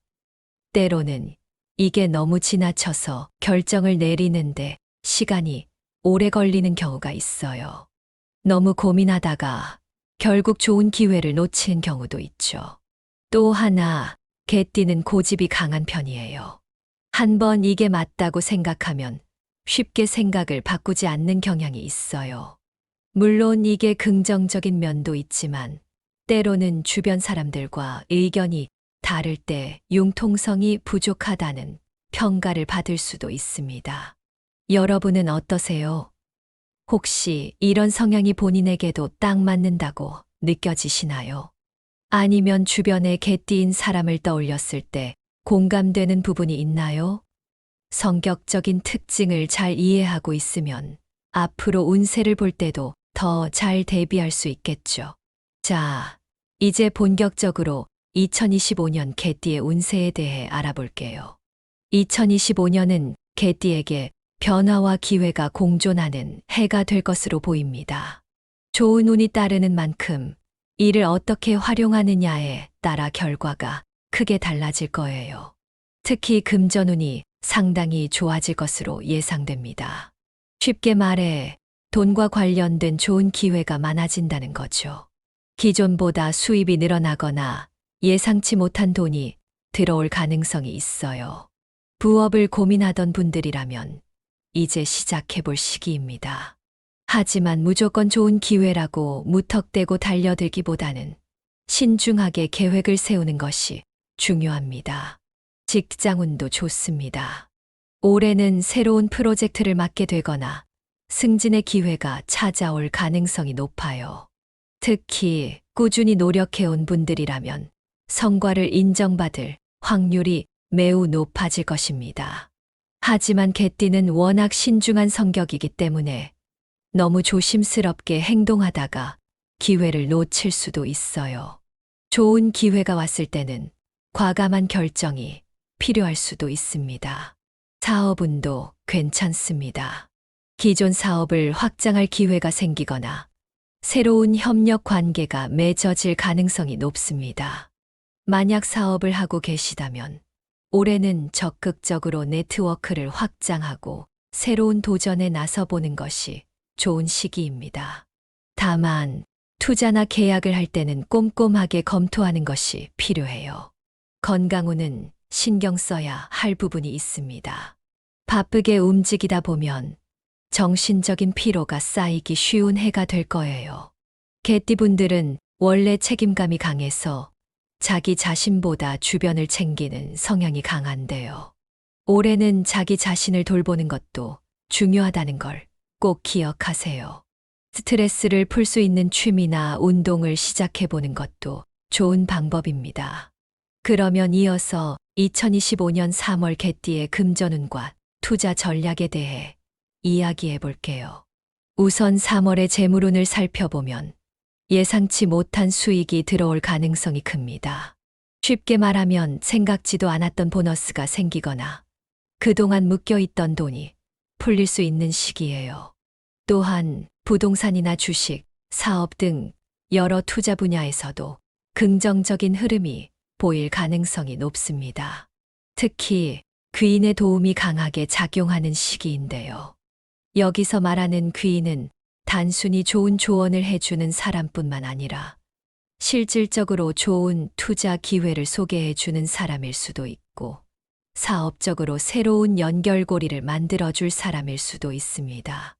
[SPEAKER 1] 때로는 이게 너무 지나쳐서 결정을 내리는데 시간이 오래 걸리는 경우가 있어요. 너무 고민하다가 결국 좋은 기회를 놓치는 경우도 있죠. 또 하나, 개띠는 고집이 강한 편이에요. 한번 이게 맞다고 생각하면 쉽게 생각을 바꾸지 않는 경향이 있어요. 물론 이게 긍정적인 면도 있지만 때로는 주변 사람들과 의견이 다를 때 융통성이 부족하다는 평가를 받을 수도 있습니다. 여러분은 어떠세요? 혹시 이런 성향이 본인에게도 딱 맞는다고 느껴지시나요? 아니면 주변에 개띠인 사람을 떠올렸을 때 공감되는 부분이 있나요? 성격적인 특징을 잘 이해하고 있으면 앞으로 운세를 볼 때도 더 잘 대비할 수 있겠죠. 자, 이제 본격적으로 2025년 개띠의 운세에 대해 알아볼게요. 2025년은 개띠에게 변화와 기회가 공존하는 해가 될 것으로 보입니다. 좋은 운이 따르는 만큼 이를 어떻게 활용하느냐에 따라 결과가 크게 달라질 거예요. 특히 금전운이 상당히 좋아질 것으로 예상됩니다. 쉽게 말해 돈과 관련된 좋은 기회가 많아진다는 거죠. 기존보다 수입이 늘어나거나 예상치 못한 돈이 들어올 가능성이 있어요. 부업을 고민하던 분들이라면 이제 시작해 볼 시기입니다. 하지만 무조건 좋은 기회라고 무턱대고 달려들기보다는 신중하게 계획을 세우는 것이 중요합니다. 직장운도 좋습니다. 올해는 새로운 프로젝트를 맡게 되거나 승진의 기회가 찾아올 가능성이 높아요. 특히 꾸준히 노력해온 분들이라면 성과를 인정받을 확률이 매우 높아질 것입니다. 하지만 개띠는 워낙 신중한 성격이기 때문에 너무 조심스럽게 행동하다가 기회를 놓칠 수도 있어요. 좋은 기회가 왔을 때는 과감한 결정이 필요할 수도 있습니다. 사업운도 괜찮습니다. 기존 사업을 확장할 기회가 생기거나 새로운 협력 관계가 맺어질 가능성이 높습니다. 만약 사업을 하고 계시다면 올해는 적극적으로 네트워크를 확장하고 새로운 도전에 나서보는 것이 좋은 시기입니다. 다만 투자나 계약을 할 때는 꼼꼼하게 검토하는 것이 필요해요. 건강운은 신경 써야 할 부분이 있습니다. 바쁘게 움직이다 보면 정신적인 피로가 쌓이기 쉬운 해가 될 거예요. 개띠분들은 원래 책임감이 강해서 자기 자신보다 주변을 챙기는 성향이 강한데요. 올해는 자기 자신을 돌보는 것도 중요하다는 걸 꼭 기억하세요. 스트레스를 풀 수 있는 취미나 운동을 시작해보는 것도 좋은 방법입니다. 그러면 이어서 2025년 3월 개띠의 금전운과 투자 전략에 대해 이야기해 볼게요. 우선 3월의 재물운을 살펴보면 예상치 못한 수익이 들어올 가능성이 큽니다. 쉽게 말하면 생각지도 않았던 보너스가 생기거나 그동안 묶여있던 돈이 풀릴 수 있는 시기예요. 또한 부동산이나 주식, 사업 등 여러 투자 분야에서도 긍정적인 흐름이 보일 가능성이 높습니다. 특히 귀인의 도움이 강하게 작용하는 시기인데요. 여기서 말하는 귀인은 단순히 좋은 조언을 해주는 사람뿐만 아니라 실질적으로 좋은 투자 기회를 소개해 주는 사람일 수도 있고 사업적으로 새로운 연결고리를 만들어줄 사람일 수도 있습니다.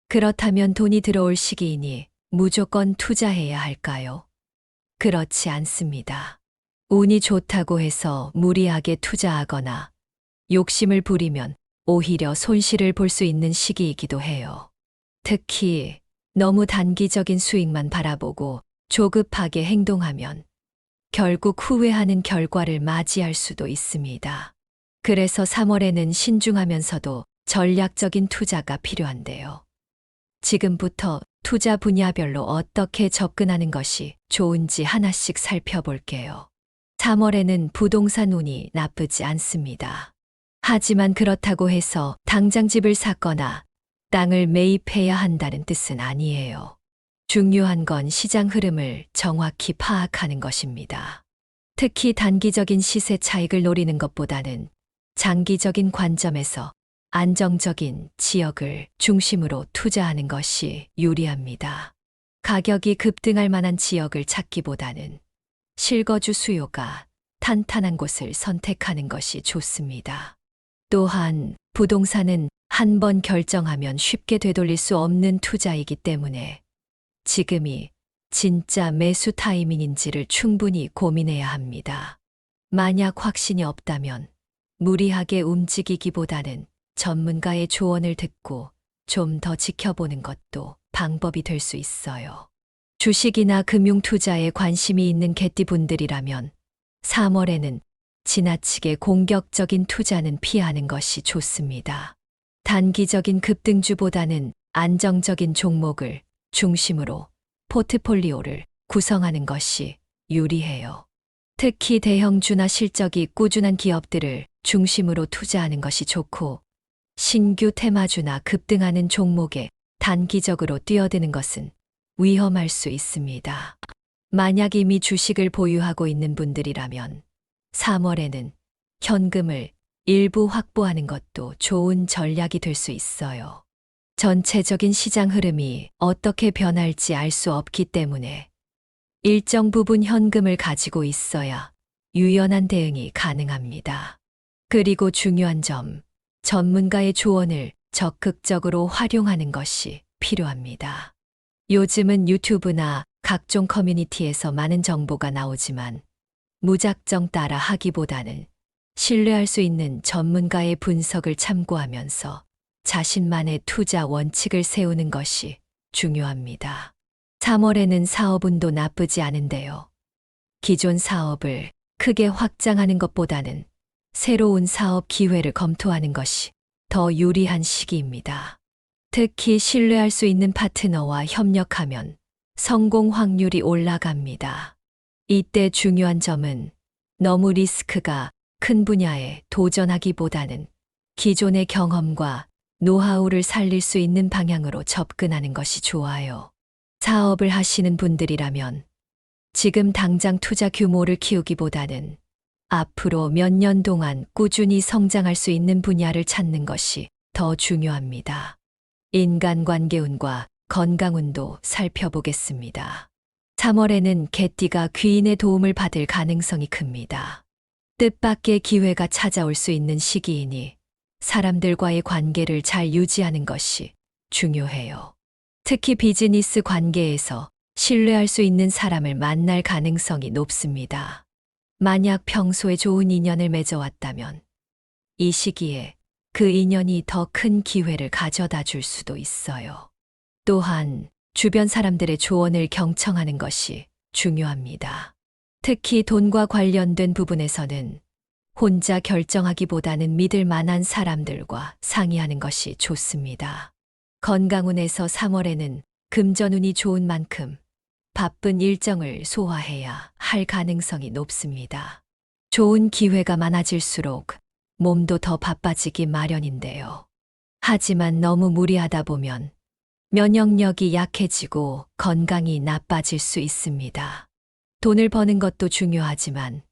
[SPEAKER 1] 그렇다면 돈이 들어올 시기이니 무조건 투자해야 할까요? 그렇지 않습니다. 운이 좋다고 해서 무리하게 투자하거나 욕심을 부리면 오히려 손실을 볼 수 있는 시기이기도 해요. 특히 너무 단기적인 수익만 바라보고 조급하게 행동하면 결국 후회하는 결과를 맞이할 수도 있습니다. 그래서 3월에는 신중하면서도 전략적인 투자가 필요한데요. 지금부터 투자 분야별로 어떻게 접근하는 것이 좋은지 하나씩 살펴볼게요. 3월에는 부동산 운이 나쁘지 않습니다. 하지만 그렇다고 해서 당장 집을 샀거나 땅을 매입해야 한다는 뜻은 아니에요. 중요한 건 시장 흐름을 정확히 파악하는 것입니다. 특히 단기적인 시세 차익을 노리는 것보다는 장기적인 관점에서 안정적인 지역을 중심으로 투자하는 것이 유리합니다. 가격이 급등할 만한 지역을 찾기보다는 실거주 수요가 탄탄한 곳을 선택하는 것이 좋습니다. 또한 부동산은 한 번 결정하면 쉽게 되돌릴 수 없는 투자이기 때문에 지금이 진짜 매수 타이밍인지를 충분히 고민해야 합니다. 만약 확신이 없다면 무리하게 움직이기보다는 전문가의 조언을 듣고 좀 더 지켜보는 것도 방법이 될 수 있어요. 주식이나 금융 투자에 관심이 있는 개띠분들이라면 3월에는 지나치게 공격적인 투자는 피하는 것이 좋습니다. 단기적인 급등주보다는 안정적인 종목을 중심으로 포트폴리오를 구성하는 것이 유리해요. 특히 대형주나 실적이 꾸준한 기업들을 중심으로 투자하는 것이 좋고 신규 테마주나 급등하는 종목에 단기적으로 뛰어드는 것은 위험할 수 있습니다. 만약 이미 주식을 보유하고 있는 분들이라면 3월에는 현금을 일부 확보하는 것도 좋은 전략이 될 수 있어요. 전체적인 시장 흐름이 어떻게 변할지 알 수 없기 때문에 일정 부분 현금을 가지고 있어야 유연한 대응이 가능합니다. 그리고 중요한 점, 전문가의 조언을 적극적으로 활용하는 것이 필요합니다. 요즘은 유튜브나 각종 커뮤니티에서 많은 정보가 나오지만 무작정 따라 하기보다는 신뢰할 수 있는 전문가의 분석을 참고하면서 자신만의 투자 원칙을 세우는 것이 중요합니다. 3월에는 사업운도 나쁘지 않은데요. 기존 사업을 크게 확장하는 것보다는 새로운 사업 기회를 검토하는 것이 더 유리한 시기입니다. 특히 신뢰할 수 있는 파트너와 협력하면 성공 확률이 올라갑니다. 이때 중요한 점은 너무 리스크가 큰 분야에 도전하기보다는 기존의 경험과 노하우를 살릴 수 있는 방향으로 접근하는 것이 좋아요. 사업을 하시는 분들이라면 지금 당장 투자 규모를 키우기보다는 앞으로 몇 년 동안 꾸준히 성장할 수 있는 분야를 찾는 것이 더 중요합니다. 인간관계운과 건강운도 살펴보겠습니다. 3월에는 개띠가 귀인의 도움을 받을 가능성이 큽니다. 뜻밖의 기회가 찾아올 수 있는 시기이니 사람들과의 관계를 잘 유지하는 것이 중요해요. 특히 비즈니스 관계에서 신뢰할 수 있는 사람을 만날 가능성이 높습니다. 만약 평소에 좋은 인연을 맺어왔다면 이 시기에 그 인연이 더 큰 기회를 가져다 줄 수도 있어요. 또한 주변 사람들의 조언을 경청하는 것이 중요합니다. 특히 돈과 관련된 부분에서는 혼자 결정하기보다는 믿을 만한 사람들과 상의하는 것이 좋습니다. 건강운에서 3월에는 금전운이 좋은 만큼 바쁜 일정을 소화해야 할 가능성이 높습니다. 좋은 기회가 많아질수록 몸도 더 바빠지기 마련인데요. 하지만 너무 무리하다 보면 면역력이 약해지고 건강이 나빠질 수 있습니다. 돈을 버는 것도 중요하지만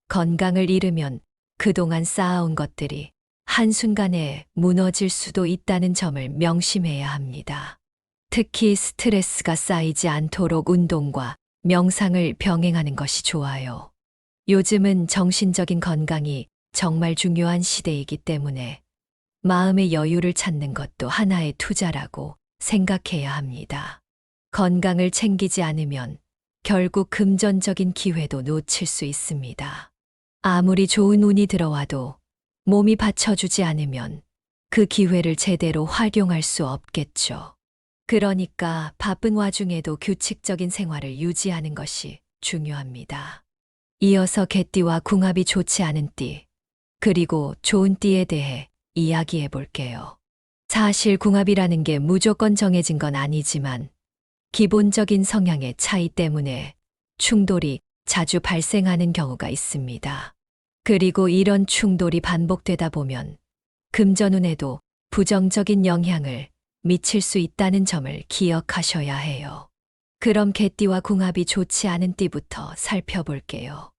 [SPEAKER 1] 건강을 잃으면 그동안 쌓아온 것들이 한순간에 무너질 수도 있다는 점을 명심해야 합니다. 특히 스트레스가 쌓이지 않도록 운동과 명상을 병행하는 것이 좋아요. 요즘은 정신적인 건강이 정말 중요한 시대이기 때문에 마음의 여유를 찾는 것도 하나의 투자라고 생각해야 합니다. 건강을 챙기지 않으면 결국 금전적인 기회도 놓칠 수 있습니다. 아무리 좋은 운이 들어와도 몸이 받쳐주지 않으면 그 기회를 제대로 활용할 수 없겠죠. 그러니까 바쁜 와중에도 규칙적인 생활을 유지하는 것이 중요합니다. 이어서 개띠와 궁합이 좋지 않은 띠, 그리고 좋은 띠에 대해 이야기해 볼게요. 사실 궁합이라는 게 무조건 정해진 건 아니지만 기본적인 성향의 차이 때문에 충돌이 자주 발생하는 경우가 있습니다. 그리고 이런 충돌이 반복되다 보면 금전운에도 부정적인 영향을 미칠 수 있다는 점을 기억하셔야 해요. 그럼 개띠와 궁합이 좋지 않은 띠부터 살펴볼게요.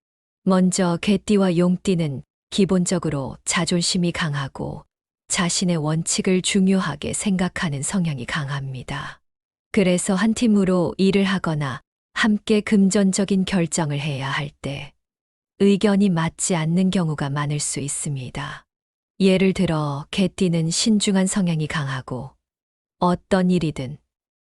[SPEAKER 1] 먼저 개띠와 용띠는 기본적으로 자존심이 강하고 자신의 원칙을 중요하게 생각하는 성향이 강합니다. 그래서 한 팀으로 일을 하거나 함께 금전적인 결정을 해야 할 때 의견이 맞지 않는 경우가 많을 수 있습니다. 예를 들어 개띠는 신중한 성향이 강하고 어떤 일이든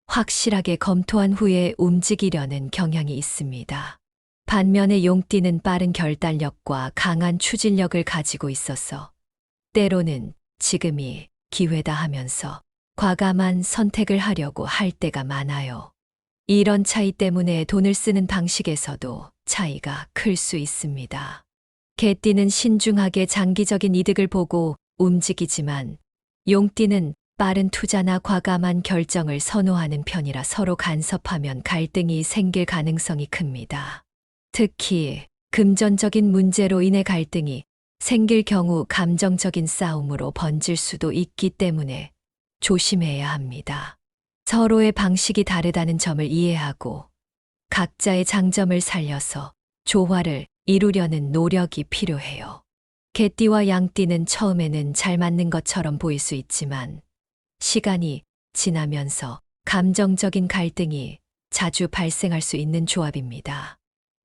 [SPEAKER 1] 확실하게 검토한 후에 움직이려는 경향이 있습니다. 반면에 용띠는 빠른 결단력과 강한 추진력을 가지고 있어서 때로는 지금이 기회다 하면서 과감한 선택을 하려고 할 때가 많아요. 이런 차이 때문에 돈을 쓰는 방식에서도 차이가 클 수 있습니다. 개띠는 신중하게 장기적인 이득을 보고 움직이지만 용띠는 빠른 투자나 과감한 결정을 선호하는 편이라 서로 간섭하면 갈등이 생길 가능성이 큽니다. 특히 금전적인 문제로 인해 갈등이 생길 경우 감정적인 싸움으로 번질 수도 있기 때문에 조심해야 합니다. 서로의 방식이 다르다는 점을 이해하고 각자의 장점을 살려서 조화를 이루려는 노력이 필요해요. 개띠와 양띠는 처음에는 잘 맞는 것처럼 보일 수 있지만 시간이 지나면서 감정적인 갈등이 자주 발생할 수 있는 조합입니다.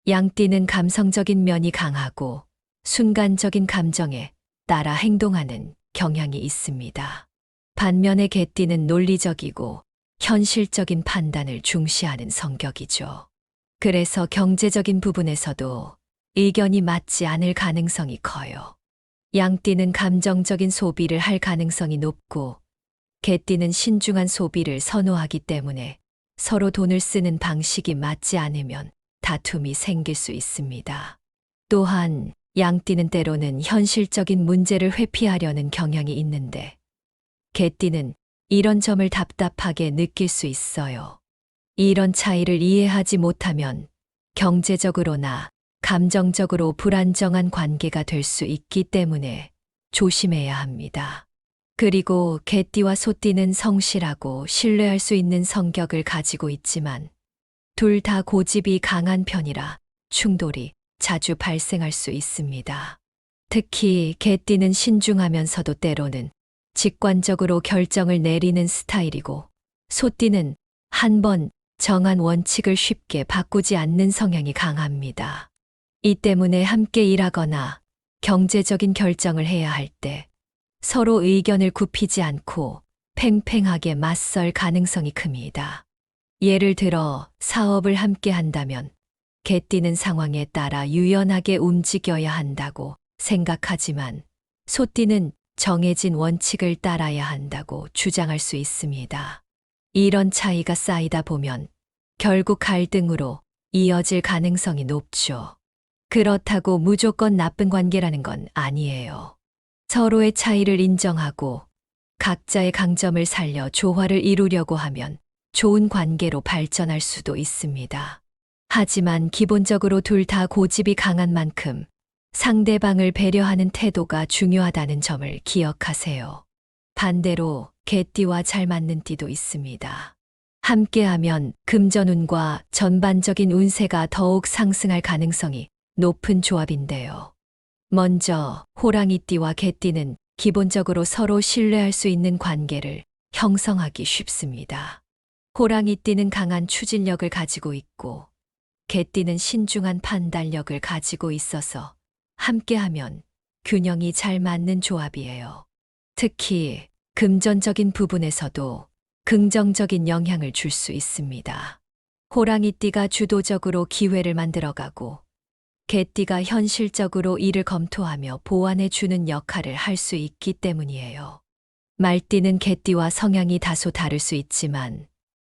[SPEAKER 1] 양띠는 감성적인 면이 강하고 순간적인 감정에 따라 행동하는 경향이 있습니다. 반면에 개띠는 논리적이고 현실적인 판단을 중시하는 성격이죠. 그래서 경제적인 부분에서도 의견이 맞지 않을 가능성이 커요. 양띠는 감정적인 소비를 할 가능성이 높고 개띠는 신중한 소비를 선호하기 때문에 서로 돈을 쓰는 방식이 맞지 않으면 다툼이 생길 수 있습니다. 또한 양띠는 때로는 현실적인 문제를 회피하려는 경향이 있는데 개띠는 이런 점을 답답하게 느낄 수 있어요. 이런 차이를 이해하지 못하면 경제적으로나 감정적으로 불안정한 관계가 될 수 있기 때문에 조심해야 합니다. 그리고 개띠와 소띠는 성실하고 신뢰할 수 있는 성격을 가지고 있지만 둘 다 고집이 강한 편이라 충돌이 자주 발생할 수 있습니다. 특히 개띠는 신중하면서도 때로는 직관적으로 결정을 내리는 스타일이고 소띠는 한번 정한 원칙을 쉽게 바꾸지 않는 성향이 강합니다. 이 때문에 함께 일하거나 경제적인 결정을 해야 할 때 서로 의견을 굽히지 않고 팽팽하게 맞설 가능성이 큽니다. 예를 들어 사업을 함께 한다면 개띠는 상황에 따라 유연하게 움직여야 한다고 생각하지만 소띠는 정해진 원칙을 따라야 한다고 주장할 수 있습니다. 이런 차이가 쌓이다 보면 결국 갈등으로 이어질 가능성이 높죠. 그렇다고 무조건 나쁜 관계라는 건 아니에요. 서로의 차이를 인정하고 각자의 강점을 살려 조화를 이루려고 하면 좋은 관계로 발전할 수도 있습니다. 하지만 기본적으로 둘 다 고집이 강한 만큼 상대방을 배려하는 태도가 중요하다는 점을 기억하세요. 반대로 개띠와 잘 맞는 띠도 있습니다. 함께하면 금전운과 전반적인 운세가 더욱 상승할 가능성이 높은 조합인데요. 먼저 호랑이띠와 개띠는 기본적으로 서로 신뢰할 수 있는 관계를 형성하기 쉽습니다. 호랑이띠는 강한 추진력을 가지고 있고, 개띠는 신중한 판단력을 가지고 있어서 함께하면 균형이 잘 맞는 조합이에요. 특히 금전적인 부분에서도 긍정적인 영향을 줄 수 있습니다. 호랑이띠가 주도적으로 기회를 만들어가고, 개띠가 현실적으로 이를 검토하며 보완해 주는 역할을 할 수 있기 때문이에요. 말띠는 개띠와 성향이 다소 다를 수 있지만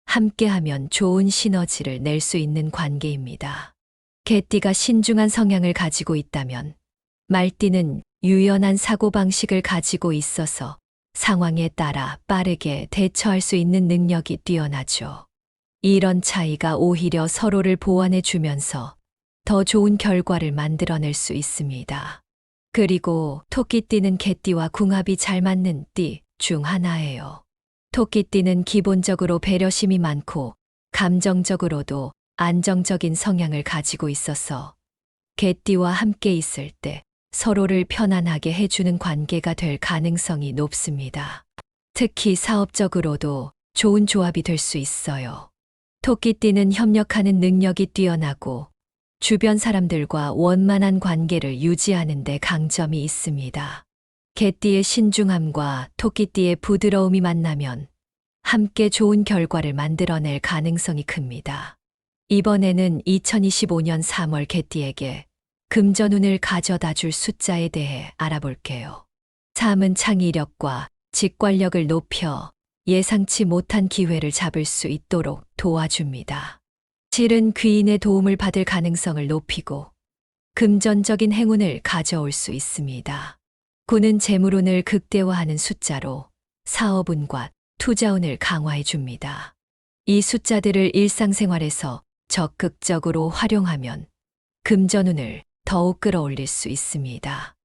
[SPEAKER 1] 함께하면 좋은 시너지를 낼 수 있는 관계입니다. 개띠가 신중한 성향을 가지고 있다면 말띠는 유연한 사고방식을 가지고 있어서 상황에 따라 빠르게 대처할 수 있는 능력이 뛰어나죠. 이런 차이가 오히려 서로를 보완해 주면서 더 좋은 결과를 만들어낼 수 있습니다. 그리고 토끼띠는 개띠와 궁합이 잘 맞는 띠 중 하나예요. 토끼띠는 기본적으로 배려심이 많고 감정적으로도 안정적인 성향을 가지고 있어서 개띠와 함께 있을 때 서로를 편안하게 해주는 관계가 될 가능성이 높습니다. 특히 사업적으로도 좋은 조합이 될 수 있어요. 토끼띠는 협력하는 능력이 뛰어나고 주변 사람들과 원만한 관계를 유지하는 데 강점이 있습니다. 개띠의 신중함과 토끼띠의 부드러움이 만나면 함께 좋은 결과를 만들어낼 가능성이 큽니다. 이번에는 2025년 3월 개띠에게 금전운을 가져다 줄 숫자에 대해 알아볼게요. 3은 창의력과 직관력을 높여 예상치 못한 기회를 잡을 수 있도록 도와줍니다. 7은 귀인의 도움을 받을 가능성을 높이고 금전적인 행운을 가져올 수 있습니다. 9는 재물운을 극대화하는 숫자로 사업운과 투자운을 강화해 줍니다. 이 숫자들을 일상생활에서 적극적으로 활용하면 금전운을 더욱 끌어올릴 수 있습니다.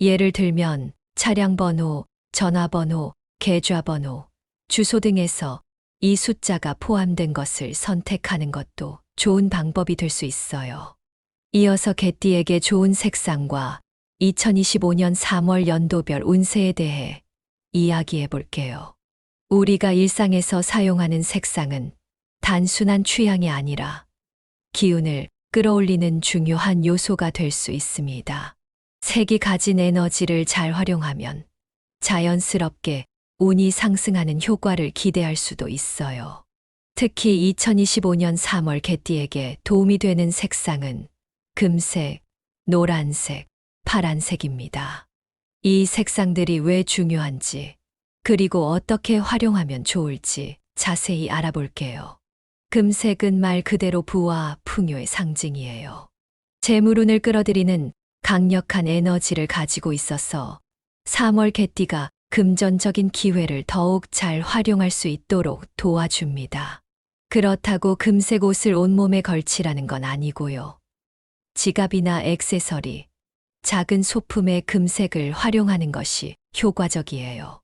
[SPEAKER 1] 예를 들면 차량 번호, 전화번호, 계좌번호, 주소 등에서 이 숫자가 포함된 것을 선택하는 것도 좋은 방법이 될 수 있어요. 이어서 개띠에게 좋은 색상과 2025년 3월 연도별 운세에 대해 이야기해 볼게요. 우리가 일상에서 사용하는 색상은 단순한 취향이 아니라 기운을 끌어올리는 중요한 요소가 될 수 있습니다. 색이 가진 에너지를 잘 활용하면 자연스럽게 운이 상승하는 효과를 기대할 수도 있어요. 특히 2025년 3월 개띠에게 도움이 되는 색상은 금색, 노란색, 파란색입니다. 이 색상들이 왜 중요한지, 그리고 어떻게 활용하면 좋을지 자세히 알아볼게요. 금색은 말 그대로 부와 풍요의 상징이에요. 재물운을 끌어들이는 강력한 에너지를 가지고 있어서 3월 개띠가 금전적인 기회를 더욱 잘 활용할 수 있도록 도와줍니다. 그렇다고 금색 옷을 온몸에 걸치라는 건 아니고요. 지갑이나 액세서리, 작은 소품의 금색을 활용하는 것이 효과적이에요.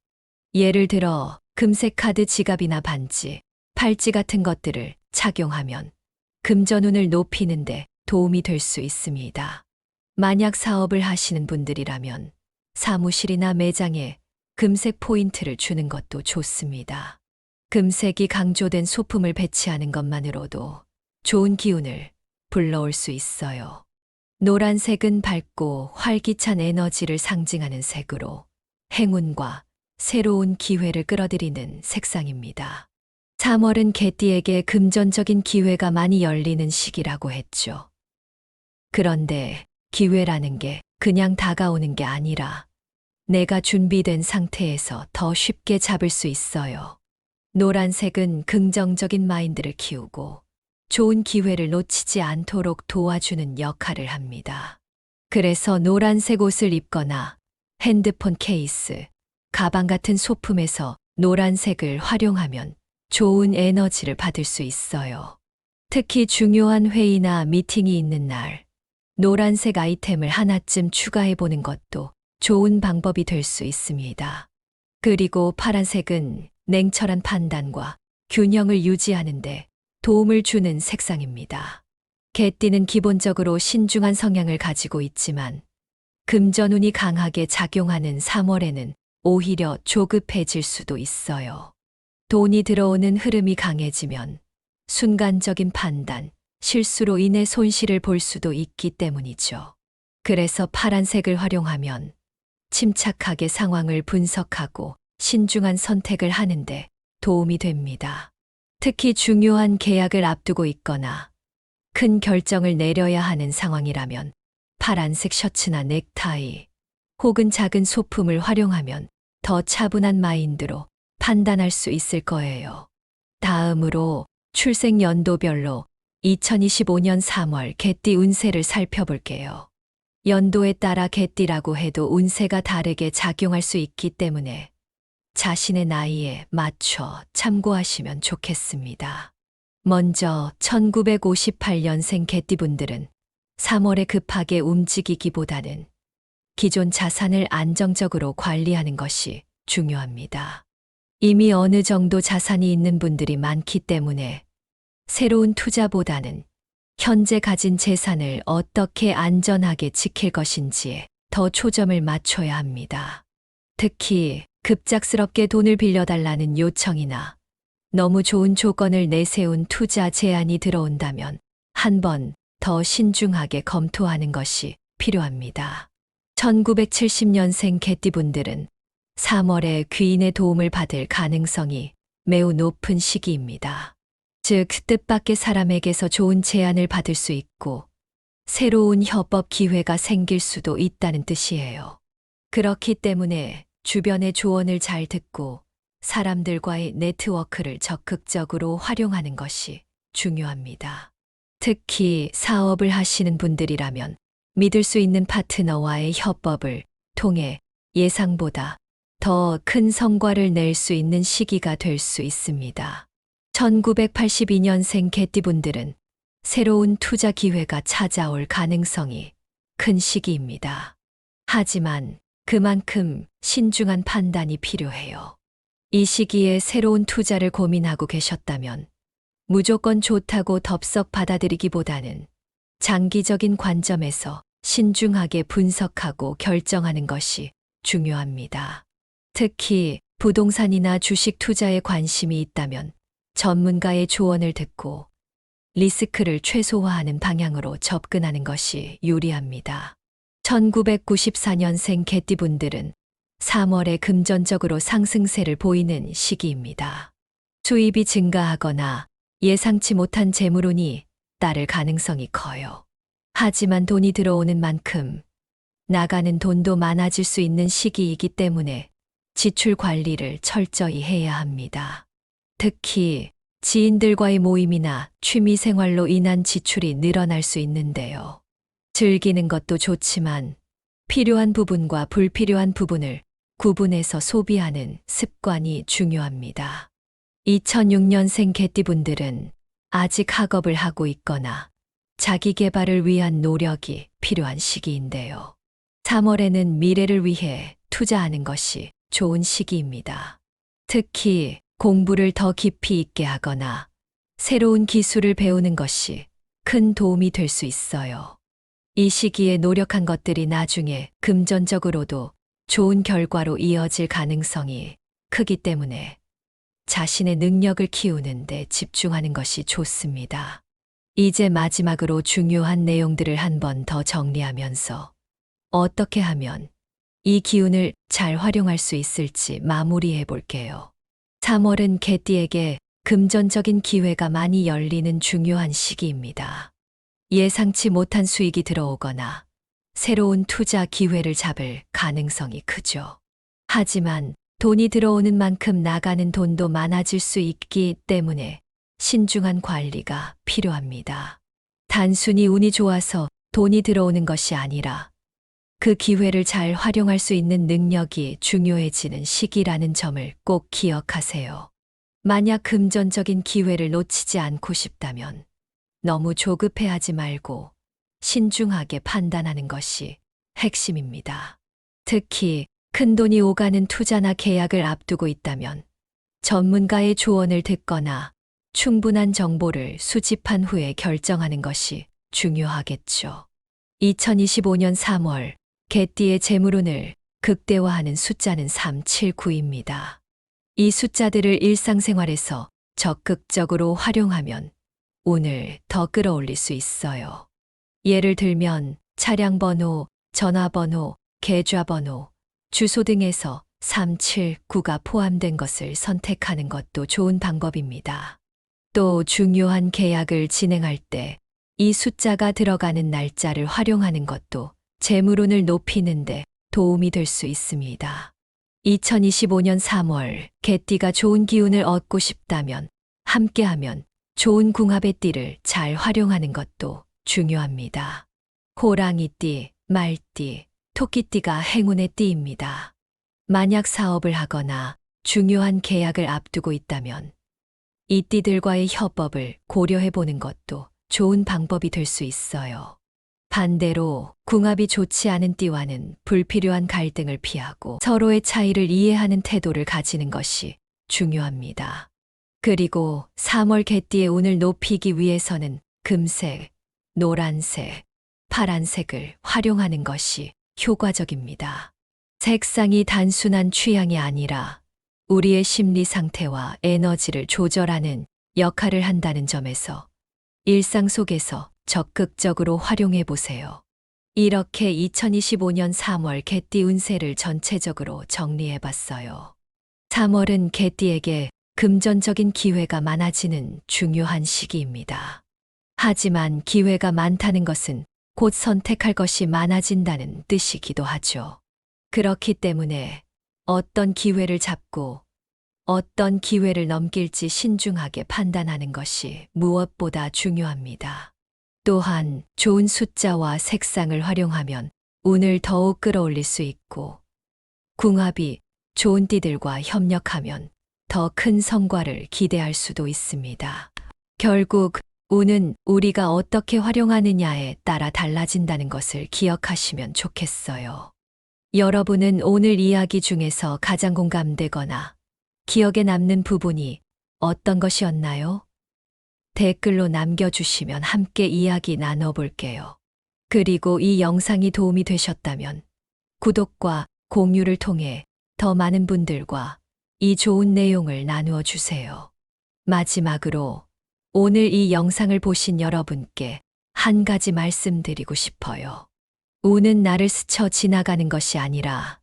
[SPEAKER 1] 예를 들어 금색 카드 지갑이나 반지, 팔찌 같은 것들을 착용하면 금전운을 높이는 데 도움이 될 수 있습니다. 만약 사업을 하시는 분들이라면 사무실이나 매장에 금색 포인트를 주는 것도 좋습니다. 금색이 강조된 소품을 배치하는 것만으로도 좋은 기운을 불러올 수 있어요. 노란색은 밝고 활기찬 에너지를 상징하는 색으로 행운과 새로운 기회를 끌어들이는 색상입니다. 3월은 개띠에게 금전적인 기회가 많이 열리는 시기라고 했죠. 그런데 기회라는 게 그냥 다가오는 게 아니라 내가 준비된 상태에서 더 쉽게 잡을 수 있어요. 노란색은 긍정적인 마인드를 키우고 좋은 기회를 놓치지 않도록 도와주는 역할을 합니다. 그래서 노란색 옷을 입거나 핸드폰 케이스, 가방 같은 소품에서 노란색을 활용하면 좋은 에너지를 받을 수 있어요. 특히 중요한 회의나 미팅이 있는 날, 노란색 아이템을 하나쯤 추가해 보는 것도 좋은 방법이 될 수 있습니다. 그리고 파란색은 냉철한 판단과 균형을 유지하는데 도움을 주는 색상입니다. 개띠는 기본적으로 신중한 성향을 가지고 있지만 금전운이 강하게 작용하는 3월에는 오히려 조급해질 수도 있어요. 돈이 들어오는 흐름이 강해지면 순간적인 판단, 실수로 인해 손실을 볼 수도 있기 때문이죠. 그래서 파란색을 활용하면 침착하게 상황을 분석하고 신중한 선택을 하는데 도움이 됩니다. 특히 중요한 계약을 앞두고 있거나 큰 결정을 내려야 하는 상황이라면 파란색 셔츠나 넥타이 혹은 작은 소품을 활용하면 더 차분한 마인드로 판단할 수 있을 거예요. 다음으로 출생 연도별로 2025년 3월 개띠 운세를 살펴볼게요. 연도에 따라 개띠라고 해도 운세가 다르게 작용할 수 있기 때문에 자신의 나이에 맞춰 참고하시면 좋겠습니다. 먼저 1958년생 개띠분들은 3월에 급하게 움직이기보다는 기존 자산을 안정적으로 관리하는 것이 중요합니다. 이미 어느 정도 자산이 있는 분들이 많기 때문에 새로운 투자보다는 현재 가진 재산을 어떻게 안전하게 지킬 것인지에 더 초점을 맞춰야 합니다. 특히 급작스럽게 돈을 빌려달라는 요청이나 너무 좋은 조건을 내세운 투자 제안이 들어온다면 한 번 더 신중하게 검토하는 것이 필요합니다. 1970년생 개띠분들은 3월에 귀인의 도움을 받을 가능성이 매우 높은 시기입니다. 즉, 뜻밖의 사람에게서 좋은 제안을 받을 수 있고 새로운 협업 기회가 생길 수도 있다는 뜻이에요. 그렇기 때문에 주변의 조언을 잘 듣고 사람들과의 네트워크를 적극적으로 활용하는 것이 중요합니다. 특히 사업을 하시는 분들이라면 믿을 수 있는 파트너와의 협업을 통해 예상보다 더 큰 성과를 낼 수 있는 시기가 될 수 있습니다. 1982년생 개띠분들은 새로운 투자 기회가 찾아올 가능성이 큰 시기입니다. 하지만 그만큼 신중한 판단이 필요해요. 이 시기에 새로운 투자를 고민하고 계셨다면 무조건 좋다고 덥석 받아들이기보다는 장기적인 관점에서 신중하게 분석하고 결정하는 것이 중요합니다. 특히 부동산이나 주식 투자에 관심이 있다면 전문가의 조언을 듣고 리스크를 최소화하는 방향으로 접근하는 것이 유리합니다. 1994년생 개띠분들은 3월에 금전적으로 상승세를 보이는 시기입니다. 수입이 증가하거나 예상치 못한 재물운이 따를 가능성이 커요. 하지만 돈이 들어오는 만큼 나가는 돈도 많아질 수 있는 시기이기 때문에 지출 관리를 철저히 해야 합니다. 특히 지인들과의 모임이나 취미 생활로 인한 지출이 늘어날 수 있는데요. 즐기는 것도 좋지만 필요한 부분과 불필요한 부분을 구분해서 소비하는 습관이 중요합니다. 2006년생 개띠분들은 아직 학업을 하고 있거나 자기 개발을 위한 노력이 필요한 시기인데요. 3월에는 미래를 위해 투자하는 것이 좋은 시기입니다. 특히 공부를 더 깊이 있게 하거나 새로운 기술을 배우는 것이 큰 도움이 될 수 있어요. 이 시기에 노력한 것들이 나중에 금전적으로도 좋은 결과로 이어질 가능성이 크기 때문에 자신의 능력을 키우는 데 집중하는 것이 좋습니다. 이제 마지막으로 중요한 내용들을 한 번 더 정리하면서 어떻게 하면 이 기운을 잘 활용할 수 있을지 마무리해 볼게요. 3월은 개띠에게 금전적인 기회가 많이 열리는 중요한 시기입니다. 예상치 못한 수익이 들어오거나 새로운 투자 기회를 잡을 가능성이 크죠. 하지만 돈이 들어오는 만큼 나가는 돈도 많아질 수 있기 때문에 신중한 관리가 필요합니다. 단순히 운이 좋아서 돈이 들어오는 것이 아니라 그 기회를 잘 활용할 수 있는 능력이 중요해지는 시기라는 점을 꼭 기억하세요. 만약 금전적인 기회를 놓치지 않고 싶다면 너무 조급해하지 말고 신중하게 판단하는 것이 핵심입니다. 특히 큰 돈이 오가는 투자나 계약을 앞두고 있다면 전문가의 조언을 듣거나 충분한 정보를 수집한 후에 결정하는 것이 중요하겠죠. 2025년 3월 개띠의 재물운을 극대화하는 숫자는 379입니다. 이 숫자들을 일상생활에서 적극적으로 활용하면 운을 더 끌어올릴 수 있어요. 예를 들면 차량 번호, 전화번호, 계좌번호, 주소 등에서 379가 포함된 것을 선택하는 것도 좋은 방법입니다. 또 중요한 계약을 진행할 때 이 숫자가 들어가는 날짜를 활용하는 것도 재물운을 높이는데 도움이 될 수 있습니다. 2025년 3월 개띠가 좋은 기운을 얻고 싶다면 함께하면 좋은 궁합의 띠를 잘 활용하는 것도 중요합니다. 호랑이띠, 말띠, 토끼띠가 행운의 띠입니다. 만약 사업을 하거나 중요한 계약을 앞두고 있다면 이 띠들과의 협업을 고려해 보는 것도 좋은 방법이 될 수 있어요. 반대로 궁합이 좋지 않은 띠와는 불필요한 갈등을 피하고 서로의 차이를 이해하는 태도를 가지는 것이 중요합니다. 그리고 3월 개띠의 운을 높이기 위해서는 금색, 노란색, 파란색을 활용하는 것이 효과적입니다. 색상이 단순한 취향이 아니라 우리의 심리 상태와 에너지를 조절하는 역할을 한다는 점에서 일상 속에서 적극적으로 활용해 보세요. 이렇게 2025년 3월 개띠 운세를 전체적으로 정리해 봤어요. 3월은 개띠에게 금전적인 기회가 많아지는 중요한 시기입니다. 하지만 기회가 많다는 것은 곧 선택할 것이 많아진다는 뜻이기도 하죠. 그렇기 때문에 어떤 기회를 잡고 어떤 기회를 넘길지 신중하게 판단하는 것이 무엇보다 중요합니다. 또한 좋은 숫자와 색상을 활용하면 운을 더욱 끌어올릴 수 있고 궁합이 좋은 띠들과 협력하면 더 큰 성과를 기대할 수도 있습니다. 결국 운은 우리가 어떻게 활용하느냐에 따라 달라진다는 것을 기억하시면 좋겠어요. 여러분은 오늘 이야기 중에서 가장 공감되거나 기억에 남는 부분이 어떤 것이었나요? 댓글로 남겨주시면 함께 이야기 나눠볼게요. 그리고 이 영상이 도움이 되셨다면 구독과 공유를 통해 더 많은 분들과 이 좋은 내용을 나누어 주세요. 마지막으로 오늘 이 영상을 보신 여러분께 한 가지 말씀드리고 싶어요. 운은 나를 스쳐 지나가는 것이 아니라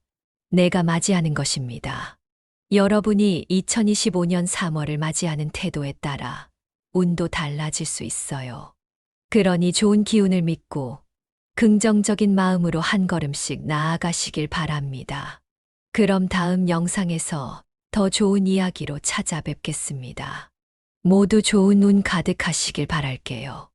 [SPEAKER 1] 내가 맞이하는 것입니다. 여러분이 2025년 3월을 맞이하는 태도에 따라 운도 달라질 수 있어요. 그러니 좋은 기운을 믿고 긍정적인 마음으로 한 걸음씩 나아가시길 바랍니다. 그럼 다음 영상에서 더 좋은 이야기로 찾아뵙겠습니다. 모두 좋은 운 가득하시길 바랄게요.